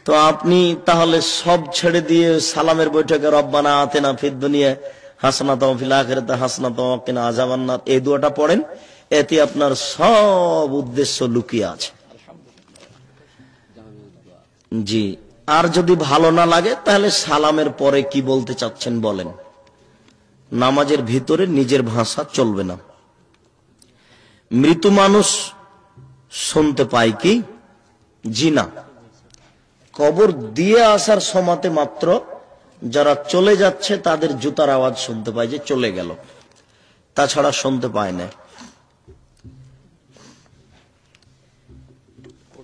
A: তো আপনি তাহলে সব ছেড়ে দিয়ে সালামের বৈঠকে রব্বানা আতিনা ফিদ দুনিয়া হাসানাতাও ফিল আখিরাতি হাসানাতাও ওয়া কিনা আযাবান্নার এই দোয়াটা পড়েন। এতে আপনার সব উদ্দেশ্য লুকিয়ে আছে। জি, আর যদি ভালো না লাগে তাহলে সালামের পরে কি বলতে চাচ্ছেন বলেন। নামাজের ভিতরে নিজের ভাষা চলবে না। মৃত মানুষ শুনতে পায় কি? জি না, কবর দিয়ে আসার সময়তে মাত্র যারা চলে যাচ্ছে তাদের জুতার আওয়াজ শুনতে পায় যে চলে গেল, তাছাড়া শুনতে পায় না।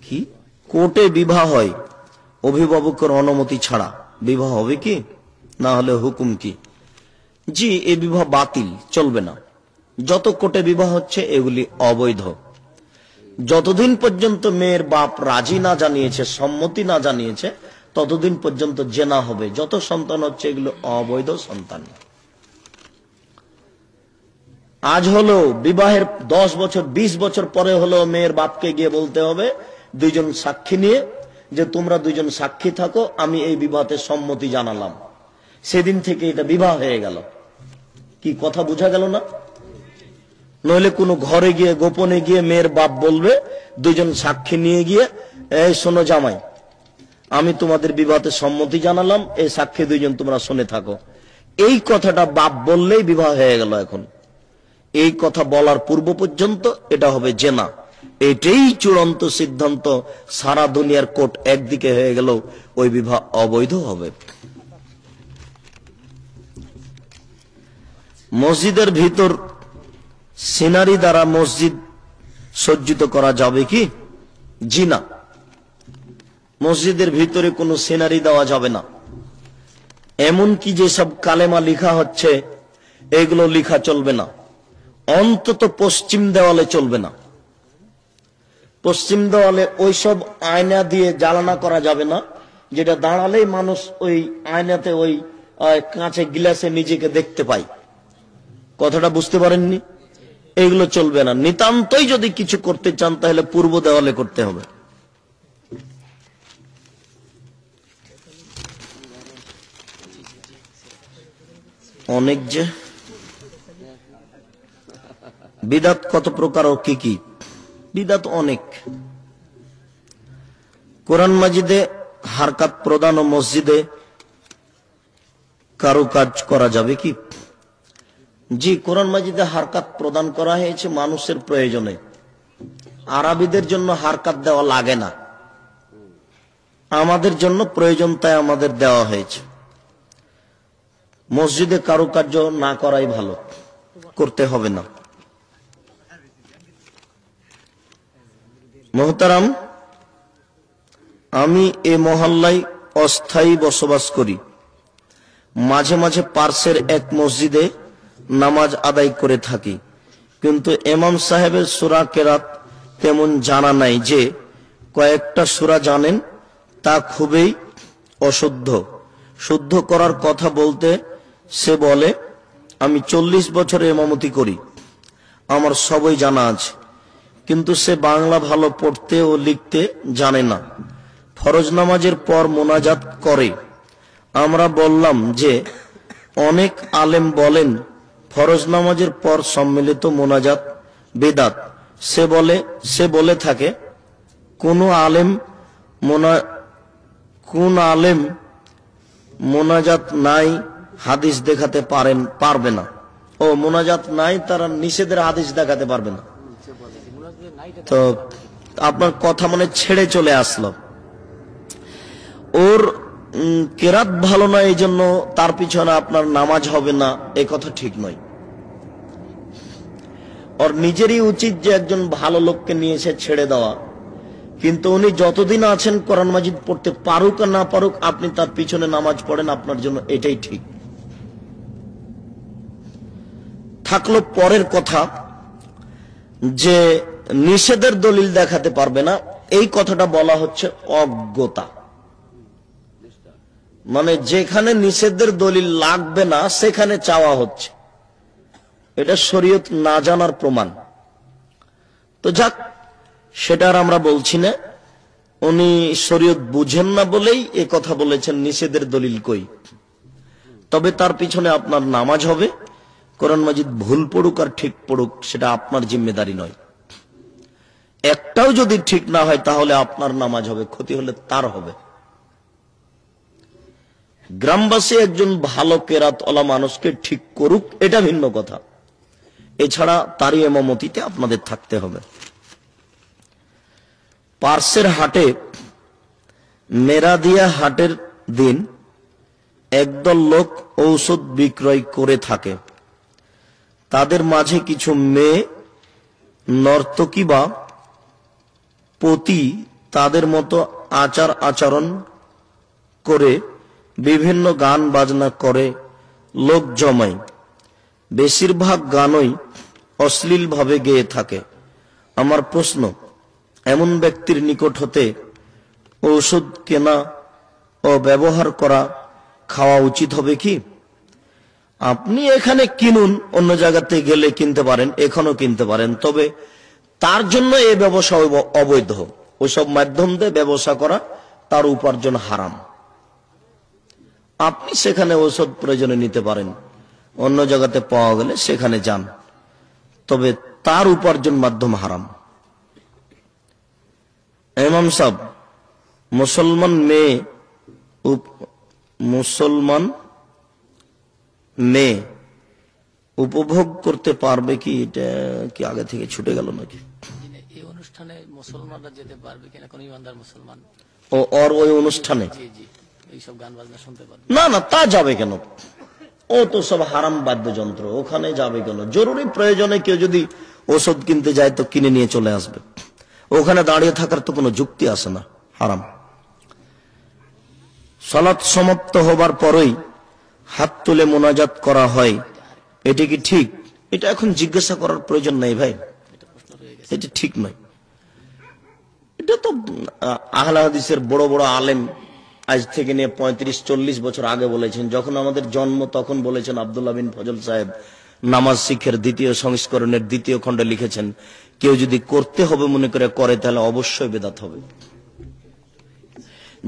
A: কি কোর্টে বিবাহ হয় অভিভাবকের অনুমতি ছাড়া, বিবাহ হবে কি? না হলে হুকুম কি? জি, এই বিবাহ বাতিল, চলবে না। যত কোর্টে বিবাহ হচ্ছে এগুলি অবৈধ। যতদিন পর্যন্ত মেয়ের বাপ রাজি না জানিয়েছে, সম্মতি না জানিয়েছে, ততদিন পর্যন্ত জেনা হবে। যত সন্তান হচ্ছে এগুলো অবৈধ সন্তান। আজ হলো বিবাহের 10 বছর 20 বছর পরে হলো মেয়ের বাপকে গিয়ে বলতে হবে দুইজন সাক্ষী নিয়ে যে তোমরা দুইজন সাক্ষী থাকো, আমি এই বিবাহতে সম্মতি জানালাম। সেদিন থেকে এটা বিবাহ হয়ে গেল। কি কথা বোঝা গেল না? নইলে কোনো ঘরে গিয়ে গোপনে গিয়ে মেয়ের বাপ বলবে দুইজন সাক্ষী নিয়ে গিয়ে, এই শোনো জামাই, আমি তোমাদের বিবাহতে সম্মতি জানালাম, এই সাক্ষী দুইজন তোমরা শুনে থাকো। এই কথাটা বাপ বললেই বিবাহ হয়ে গেল। এখন এই কথা বলার পূর্ব পর্যন্ত এটা হবে জেনা। এটাই চূড়ান্ত সিদ্ধান্ত। সারা দুনিয়ার কোর্ট একদিকে হয়ে গেল, ওই বিবাহ অবৈধ হবে। মসজিদের ভিতর সিনারি দ্বারা মসজিদ সজ্জিত করা যাবে কি? জি না, মসজিদের ভিতরে কোনো সিনারি দেওয়া যাবে না। এমনকি যেসব কালেমা লিখা হচ্ছে এগুলো লিখা চলবে না। অন্তত পশ্চিম দেওয়ালে চলবে না। পশ্চিম দেওয়ালে ওইসব আয়না দিয়ে জ্বালানা করা যাবে না, যেটা দাঁড়ালেই মানুষ ওই আয়নাতে ওই কাঁচে গ্লাসে নিজেকে দেখতে পায়। কথাটা বুঝতে পারেননি? এগুলো চলবে না। নিতান্তই যদি কিছু করতে চান তাহলে পূর্ব দেওয়ালে করতে হবে। অনেক যে বিদাত কত প্রকার ও কি কি? বিদাত অনেক। কোরআন মাজিদে হারকাত প্রদান ও মসজিদে কারুকাজ করা যাবে কি? জি, কোরআন মাজিদে হারকাত প্রদান করা হয়েছে মানুষের প্রয়োজনে। আরবিদের জন্য হারকাত দেওয়া লাগে না, আমাদের জন্য প্রয়োজন, তাই আমাদের দেওয়া হয়েছে। মসজিদে কারুকার্য না করাই ভালো, করতে হবে না। মোহতারাম, আমি এ মহল্লায় অস্থায়ী বসবাস করি। মাঝে মাঝে পার্শ্বের এক মসজিদে নামাজ আদায় করে থাকি, কিন্তু ইমাম সাহেবের সূরা কেরাত তেমন জানা নাই। যে কয়েকটা সূরা জানেন তা খুবই অশুদ্ধ। শুদ্ধ করার কথা বলতে সে বলে, আমি 40 বছরে ইমামতি করি, আমার সবই জানা আছে, কিন্তু সে বাংলা ভালো পড়তে ও লিখতে জানে না। ফরজ নামাজের পর মোনাজাত করে। আমরা বললাম যে অনেক আলেম বলেন ফরজ নামাজের পর সম্মিলিত মোনাজাত বিদআত। সে বলে থাকে কোন আলেম মোনাজাত নাই হাদিস দেখাতে পারবে না। ও মোনাজাত নাই, তারা নিষেধের হাদিস দেখাতে পারবে না। তো আপনার কথা মনে ছেড়ে চলে আসলো। ওর কেরাত ভালো নয়, এই জন্য তার পিছনে আপনার নামাজ হবে না, এই কথা ঠিক নয়। ওর নিজেরই উচিত যে একজন ভালো লোককে নিয়ে এসে ছেড়ে দেওয়া, কিন্তু উনি যতদিন আছেন কোরআন মাজিদ পড়তে পারুক আর না পারুক, আপনি তার পিছনে নামাজ পড়েন, আপনার জন্য এটাই ঠিক। থাকলো পরের কথা যে নিষেধের দলিল দেখাতে পারবে না, এই কথাটা বলা হচ্ছে অজ্ঞতা। মানে যেখানে নিষেধের দলিল লাগবে না সেখানে চাওয়া হচ্ছে, এটা শরীয়ত না জানার প্রমাণ। তো যাক, সেটা আর আমরা বলছি না। উনি শরীয়ত বুঝেন না বলেই এ কথা বলেছেন, নিষেধের দলিল কই। তবে তার পিছনে আপনার নামাজ হবে। কোরআন মাজিদ ভুল পড়ুক আর ঠিক পড়ুক, সেটা আপনার জিম্মেদারি নয়। একটাও যদি ঠিক না হয় তাহলে আপনার নামাজ হবে, ক্ষতি হলে তার হবে। গ্রামবাসী একজন ভালো কেরাত ওয়ালা মানুষকে ঠিক করুক, এটা ভিন্ন কথা। এছাড়া তারই ইমামতিতে আপনাদের থাকতে হবে। পার্শ্বের হাটে, মেরাদিয়া হাটের দিন একদল লোক ঔষধ বিক্রয় করে থাকে। তাদের মাঝে কিছু মেয়ে নর্তকী বা পতি তাদের মতো আচার আচরণ করে বিভিন্ন গান বাজনা করে লোক জমায়। বেশিরভাগ গানই অশ্লীল ভাবে গেয়ে থাকে। আমার প্রশ্ন, এমন ব্যক্তির নিকট হতে ঔষধ কেনা ও ব্যবহার করা খাওয়া উচিত হবে কি? আপনি এখানে কিনুন, অন্য জায়গাতে গেলে কিনতে পারেন, এখানেও কিনতে পারেন, তবে তার জন্য এই ব্যবসা অবৈধ। ওইসব মাধ্যম দিয়ে ব্যবসা করা, তার উপার্জন হারাম। আপনি সেখানে ঔষধ প্রয়োজনে নিতে পারেন, অন্য জায়গাতে পাওয়া গেলে সেখানে যান, তবে তার উপার্জন মাধ্যম হারাম। ইমাম সাহেব, মুসলমান মেয়ে উপভোগ করতে পারবে কি? এটা কি আগে থেকে ছুটে গেল নাকি?
B: এই অনুষ্ঠানে মুসলমানরা যেতে পারবে কিনা, কোন ইমানদার মুসলমান
A: ওই অনুষ্ঠানে
B: এইসব গান বাজনা শুনতে পারবে?
A: না না, তা যাবে কেন? ও তো সব হারাম বাদ্যযন্ত্র, ওখানে যাবে কেন? জরুরি প্রয়োজনে কেউ যদি ওষুধ কিনতে যায় তো কিনে নিয়ে চলে আসবে, ওখানে দাঁড়িয়ে থাকার তো কোনো যুক্তি আসে না, হারাম। সালাত সমাপ্ত হবার পরেই হাত তুলে মোনাজাত করা হয়, এটা কি ঠিক? এটা এখন জিজ্ঞাসা করার প্রয়োজন নাই ভাই, এটা ঠিক নয়। এটা তো আহলে হাদিসের বড় বড় আলেম আজ থেকে নিয়ে 35-40 বছর আগে বলেছেন। যখন আমাদের জন্ম তখন বলেছেন। আব্দুল্লাহ বিন ফজল সাহেব নামাজ শিখের 2য় সংস্করণের 2য় খণ্ডে লিখেছেন, কেউ যদি করতে হবে মনে করে তাহলে অবশ্যই বেদাত হবে।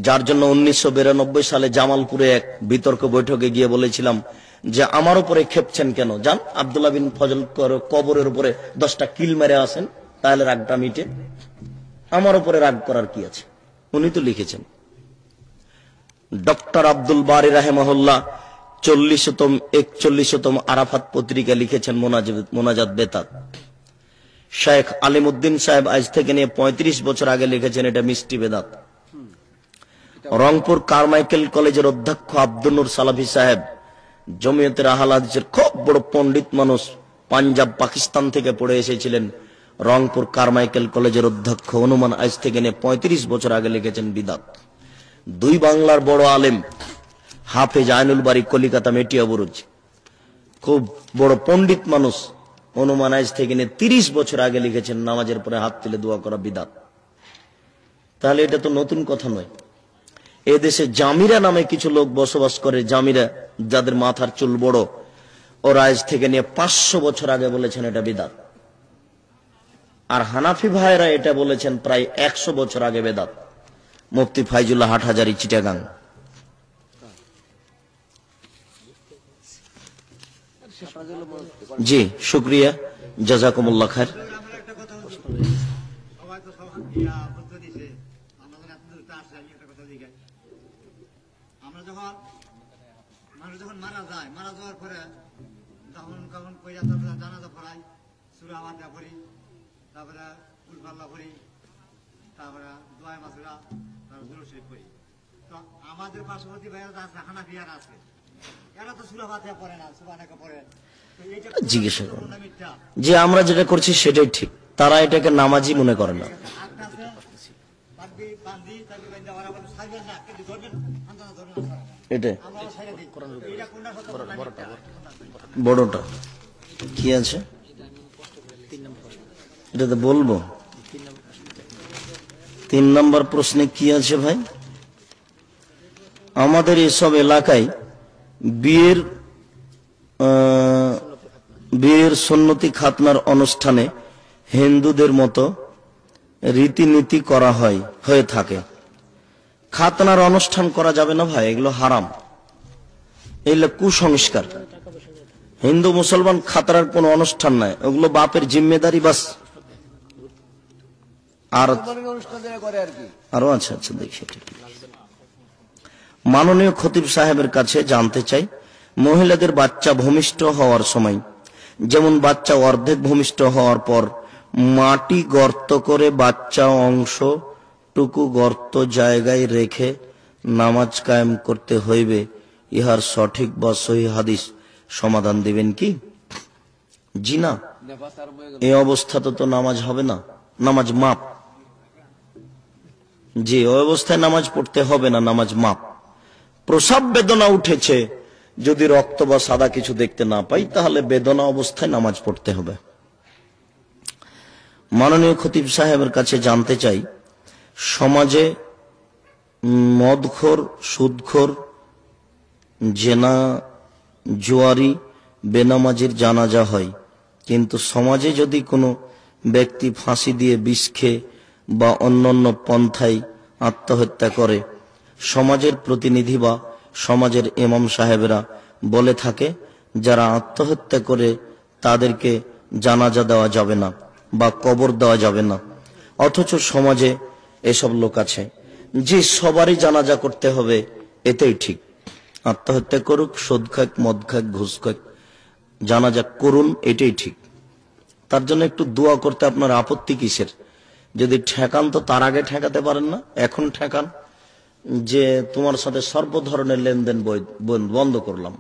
A: যার জন্য 1992 সালে জামালপুরে এক বিতর্ক বৈঠকে গিয়ে বলেছিলাম, যে আমার উপরে খেপছেন কেন, যান আব্দুল্লাহ বিন ফজল কবরের উপরে 10টা কিল মেরে আসেন, তাহলে রাগটা মিটে। আমার উপরে রাগ করার কি আছে? উনি তো লিখেছেন। ডক্টর আব্দুল বারি রাহেমাহুল্লাহ 41তম আরাফাত পত্রিকা লিখেছেন মোনাজাত বেতাত। শেখ আলিমউদ্দিন সাহেব আজ থেকে নিয়ে 35 বছর আগে লিখেছেন এটা মিষ্টি বেদাত। রংপুর কারমাইকেল কলেজের অধ্যক্ষ আব্দুল নূর সালাফি সাহেব জমিয়তের আহলে হাদিসের খুব বড় পণ্ডিত মানুষ, পাঞ্জাব পাকিস্তান থেকে পড়ে এসেছিলেন। রংপুর কারমাইকেল কলেজের অধ্যক্ষ অনুমান আজ থেকে নিয়ে 35 বছর আগে লিখেছেন বিদাত। দুই বাংলার বড় আলেম হাফেজ আইনুল বারী কলিকাতা মেটিয়া বুরুজ, খুব বড় পণ্ডিত মানুষ, অনুমান আজ থেকে নিয়ে 30 বছর আগে লিখেছেন নামাজের পরে হাত তুলে দোয়া করা বিদাত। তাহলে এটা তো নতুন কথা নয়। এদেশে জামিরা নামে কিছু লোক বসবাস করে, জামিরা যাদের মাথার চুল বড়, ওরা আজ থেকে নিয়ে 500 বছর আগে বলেছেন এটা বিদাত। আর হানাফি ভাইরা এটা বলেছেন প্রায় 100 বছর আগে বেদাত। মুফতি ফাইজুল্লাহ হাটহাজারী চিটাগাং। জি শুক্রিয়া, জাযাকুমুল্লাহ খায়ের।
C: মানুষ যখন মারা যায়, মারা যাওয়ার পরে যখন কখন জানাজা পড়াই, সূরা ফাতিহা পড়ি, তারপরে কুলহুল্লাহ পড়ি, তারপরে দোয়া মাসুরা, তারপরে দুরূদ শরীফ পড়ি। তো আমাদের পার্শ্ববর্তী ভাইয়েরা আছে, হানাফিয়ারা আছে, এরা তো সূরা ফাতিহা পড়ে না, সুবহানাকা পড়ে।
A: জিজ্ঞাসা করুন যে আমরা যেটা করছি সেটাই ঠিক, তারা এটাকে নামাজি মনে করে না। এটা বড়টা কি আছে এটা তো বলবো। 3 নম্বর প্রশ্নে কি আছে ভাই? আমাদের এসব এলাকায় বিয়ের সুন্নতি খাতনার অনুষ্ঠানে হিন্দুদের মতো রীতিনীতি করা হয়ে থাকে। খাতনার অনুষ্ঠান করা যাবে না ভাই, এগুলো হারাম, এগুলো কুসংস্কার। হিন্দু মুসলমান খাতনার কোন অনুষ্ঠান নাই, ওগুলো বাপের জিম্মেদারি বাস। আরো আচ্ছা আচ্ছা দেখি, মাননীয় খতিব সাহেবের কাছে জানতে চাই, মহিলাদের বাচ্চা ভূমিষ্ঠ হওয়ার সময়, যেমন বাচ্চা অর্ধেক ভূমিষ্ঠ হওয়ার পর মাটি গর্ত করে বাচ্চা অংশটুকু গর্ত জায়গায় রেখে নামাজ কায়েম করতে হইবে, ইহার সঠিক বা সহিহ হাদিস সমাধান দিবেন কি? জি না, এই অবস্থাতে তো নামাজ হবে না, নামাজ মাপ। জি, ওই অবস্থায় নামাজ পড়তে হবে না, নামাজ মাপ। প্রসাব বেদনা উঠেছে, যদি রক্ত বা সাদা কিছু দেখতে না পাই, তাহলে বেদনা অবস্থায় নামাজ পড়তে হবে। মাননীয় খতিব সাহেবের কাছে জানতে চাই, সমাজে মদখোর, সুদখোর, জেনা, জুয়ারি, বেনামাজির জানাজা হয়, কিন্তু সমাজে যদি কোনো ব্যক্তি ফাঁসি দিয়ে বিষ খেয়ে বা অন্যান্য পন্থায় আত্মহত্যা করে, সমাজের প্রতিনিধি বা সমাজের ইমাম সাহেবেরা বলে থাকে যারা আত্মহত্যা করে তাদেরকে জানাজা দেওয়া যাবে না বা কবর দেওয়া যাবে না, অথচ সমাজে এসব লোক আছে যে সবারই জানাজা করতে হবে, এটাই ঠিক। আত্মহত্যা করুক, সুদ খাক, মদ খাক, ঘুষ খাক, জানাজা করুন, এটাই ঠিক। তার জন্য একটু দোয়া করতে আপনার আপত্তি কিসের? যদি ঠেকান তো তার আগে ঠেকাতে পারেন না, এখন ঠেকান যে তোমার সাথে সর্ব ধরনের লেনদেন বন্ধ করলাম,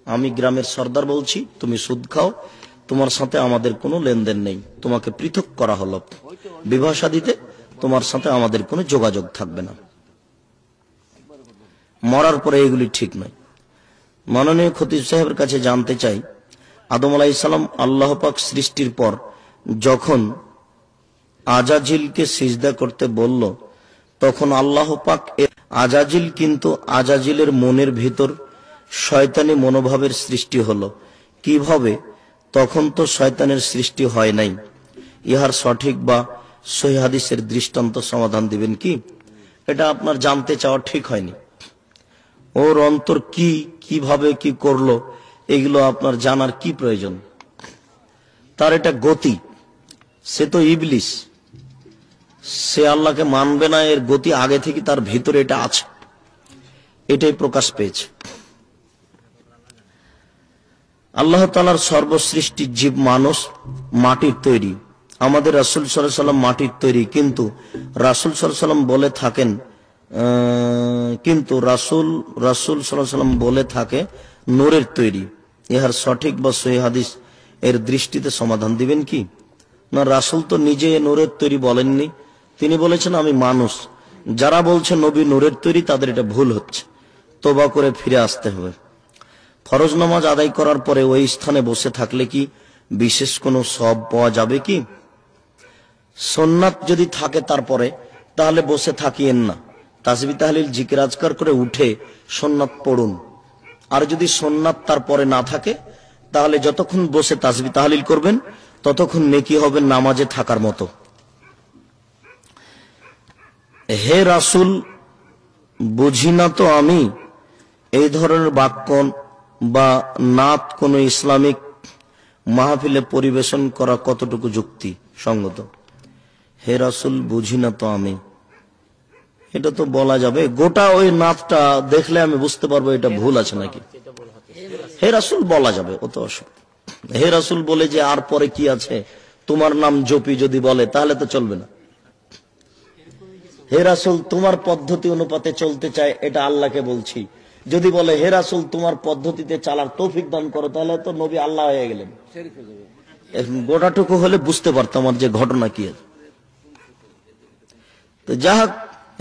A: আমি গ্রামের সর্দার বলছি, তুমি সুদ খাও, তোমার সাথে আমাদের কোনো লেনদেন নেই, তোমাকে পৃথক করা হলো, বিবাহ শাদীতে তোমার সাথে আমাদের কোনো যোগাযোগ থাকবে না। মরার পরে এগুলি ঠিক নয়। মাননীয় খতিব সাহেবের কাছে জানতে চাই, আদম আলাইহিস সালাম আল্লাহ পাক সৃষ্টির পর যখন আজাজিলকে সিজদা করতে বলল, তখন আল্লাহ পাক আজাজিল, কিন্তু আজাজিলের মনের ভিতর শয়তানি মনোভাবের সৃষ্টি হলো কিভাবে? তখন তো শয়তানের সৃষ্টি হয় নাই, ইহার সঠিক বা সহিহ হাদিসের দৃষ্টান্ত সমাধান দিবেন কি? এটা আপনার জানতে চাওয়া ঠিক হয়নি। ওর অন্তর কিভাবে কি করলো এগুলো আপনার জানার কি প্রয়োজন? তার এটা গতি, সে তো ইবলিস, সে আল্লাহকে মানবে না, এর গতি আগে থেকে তার ভিতরে এটা আছে, এটাই প্রকাশ পেয়েছে। আল্লাহ তাআলার সর্বসৃষ্টি জীব মানুষ মাটির তৈরি, আমাদের রাসূল সাল্লাল্লাহু আলাইহি ওয়াসাল্লাম মাটির তৈরি, কিন্তু রাসূল সাল্লাল্লাহু আলাইহি ওয়াসাল্লাম বলে থাকেন রাসূল সাল্লাল্লাহু আলাইহি ওয়াসাল্লাম বলে থাকে নূরের তৈরি। ইহার সঠিক বা সহিহ হাদিস এর দৃষ্টিতে সমাধান দিবেন কি? না, রাসূল তো নিজে নূরের তৈরি বলেননি, তিনি বলেছেন আমি মানুষ। যারা বলছে নবী নূরের তৈরি তাদের এটা ভুল হচ্ছে, তওবা করে ফিরে আসতে হবে। ফরজ নামাজ আদায় করার পরে ওই স্থানে বসে থাকলে কি বিশেষ কোনো সওয়াব পাওয়া যাবে কি? সুন্নাত যদি থাকে তারপরে, তাহলে বসে থাকিয়েন না, তাসবিহ তাহলিল জিকির আজকার করে উঠে সুন্নাত পড়ুন। আর যদি সুন্নাত তারপরে না থাকে, তাহলে যতক্ষণ বসে তাসবিহ তাহলিল করবেন ততক্ষণ নেকি হবে নামাজে থাকার মতো। হে রাসূল, বুঝি না তো আমি, এই ধরনের বাক্য বা নাত কোন ইসলামিক মাহফিলে পরিবেশন করা কতটুকু যুক্তি সঙ্গত? হে রাসূল, বুঝি না তো আমি, এটা তো বলা যাবে, গোটা ওই নাতটা দেখলে আমি বুঝতে পারবো এটা ভুল আছে নাকি। হে রাসূল বলা যাবে, অত অসুবিধা। হে রাসূল বলে যে আর পরে কি আছে, তোমার নাম জপি যদি বলে তাহলে তো চলবে না। হে রাসূল তোমার পদ্ধতি অনুপাতে চলতে চায়, এটা আল্লাহকে বলছি। যদি বলে হে রাসূল তোমার পদ্ধতিতে চালার তৌফিক দান করো, তাহলে তো নবী আল্লাহ হয়ে গেলেন। গোটাটুকু হলে বুঝতে পারতাম আর যে ঘটনা কি আছে। তো যা হোক,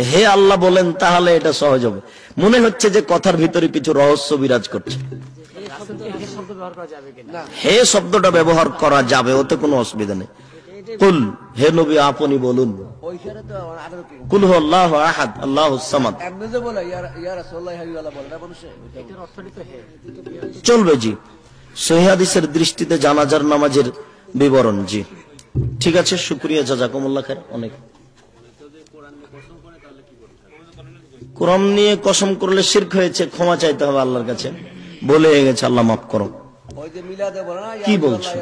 A: হে আল্লাহ বলেন তাহলে এটা সহজ হবে। মনে হচ্ছে যে কথার ভিতরে কিছু রহস্য বিরাজ করছে। হে শব্দটা ব্যবহার করা যাবে, ওতে কোনো অসুবিধা নেই। কুল, হে নবী আপনি বলুন, কুল হু আল্লাহু আহাদ আল্লাহুস সামাদ, চলবে জি। সহিহ হাদিসের দৃষ্টিতে জানাজার নামাজের বিবরণ, জি ঠিক আছে, শুকরিয়া, জাযাকুমুল্লাহ খায়ের। অনেক কোরআন নিয়ে কসম করলে শিরক হয়েছে, ক্ষমা চাইতে হবে আল্লাহর কাছে, বলে গেছে আল্লাহ মাফ করো। কি বলছো?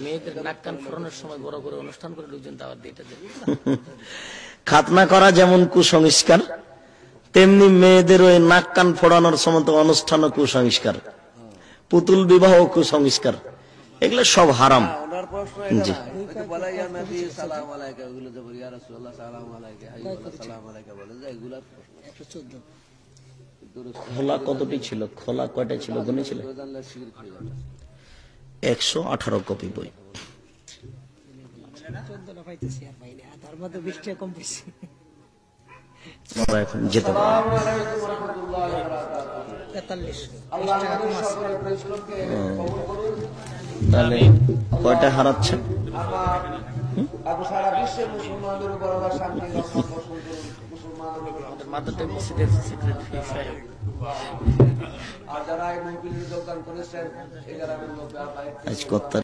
B: মেয়েদের নাক কান ফোরানোর সময় বড় করে অনুষ্ঠান করে লোকজন দাওয়াত দিতে যায়।
A: খাতনা করা যেমন কুসংস্কার, তেমনি মেয়েদের ওই নাক কান ফোড়ানোর সময় তো অনুষ্ঠান কুসংস্কার, পুতুল বিবাহ কুসংস্কার, এগুলো সব হারাম। জি, খোলা কতটি ছিল? খোলা কয়টা ছিল গুনেছিল? 118 কপি বই। আমরা এখন যেতে পারি। তাহলে কয়টা হারাচ্ছে?
B: মাদ্রাসা মসজিদের সিক্রেট বিষয়।
A: আজ কথা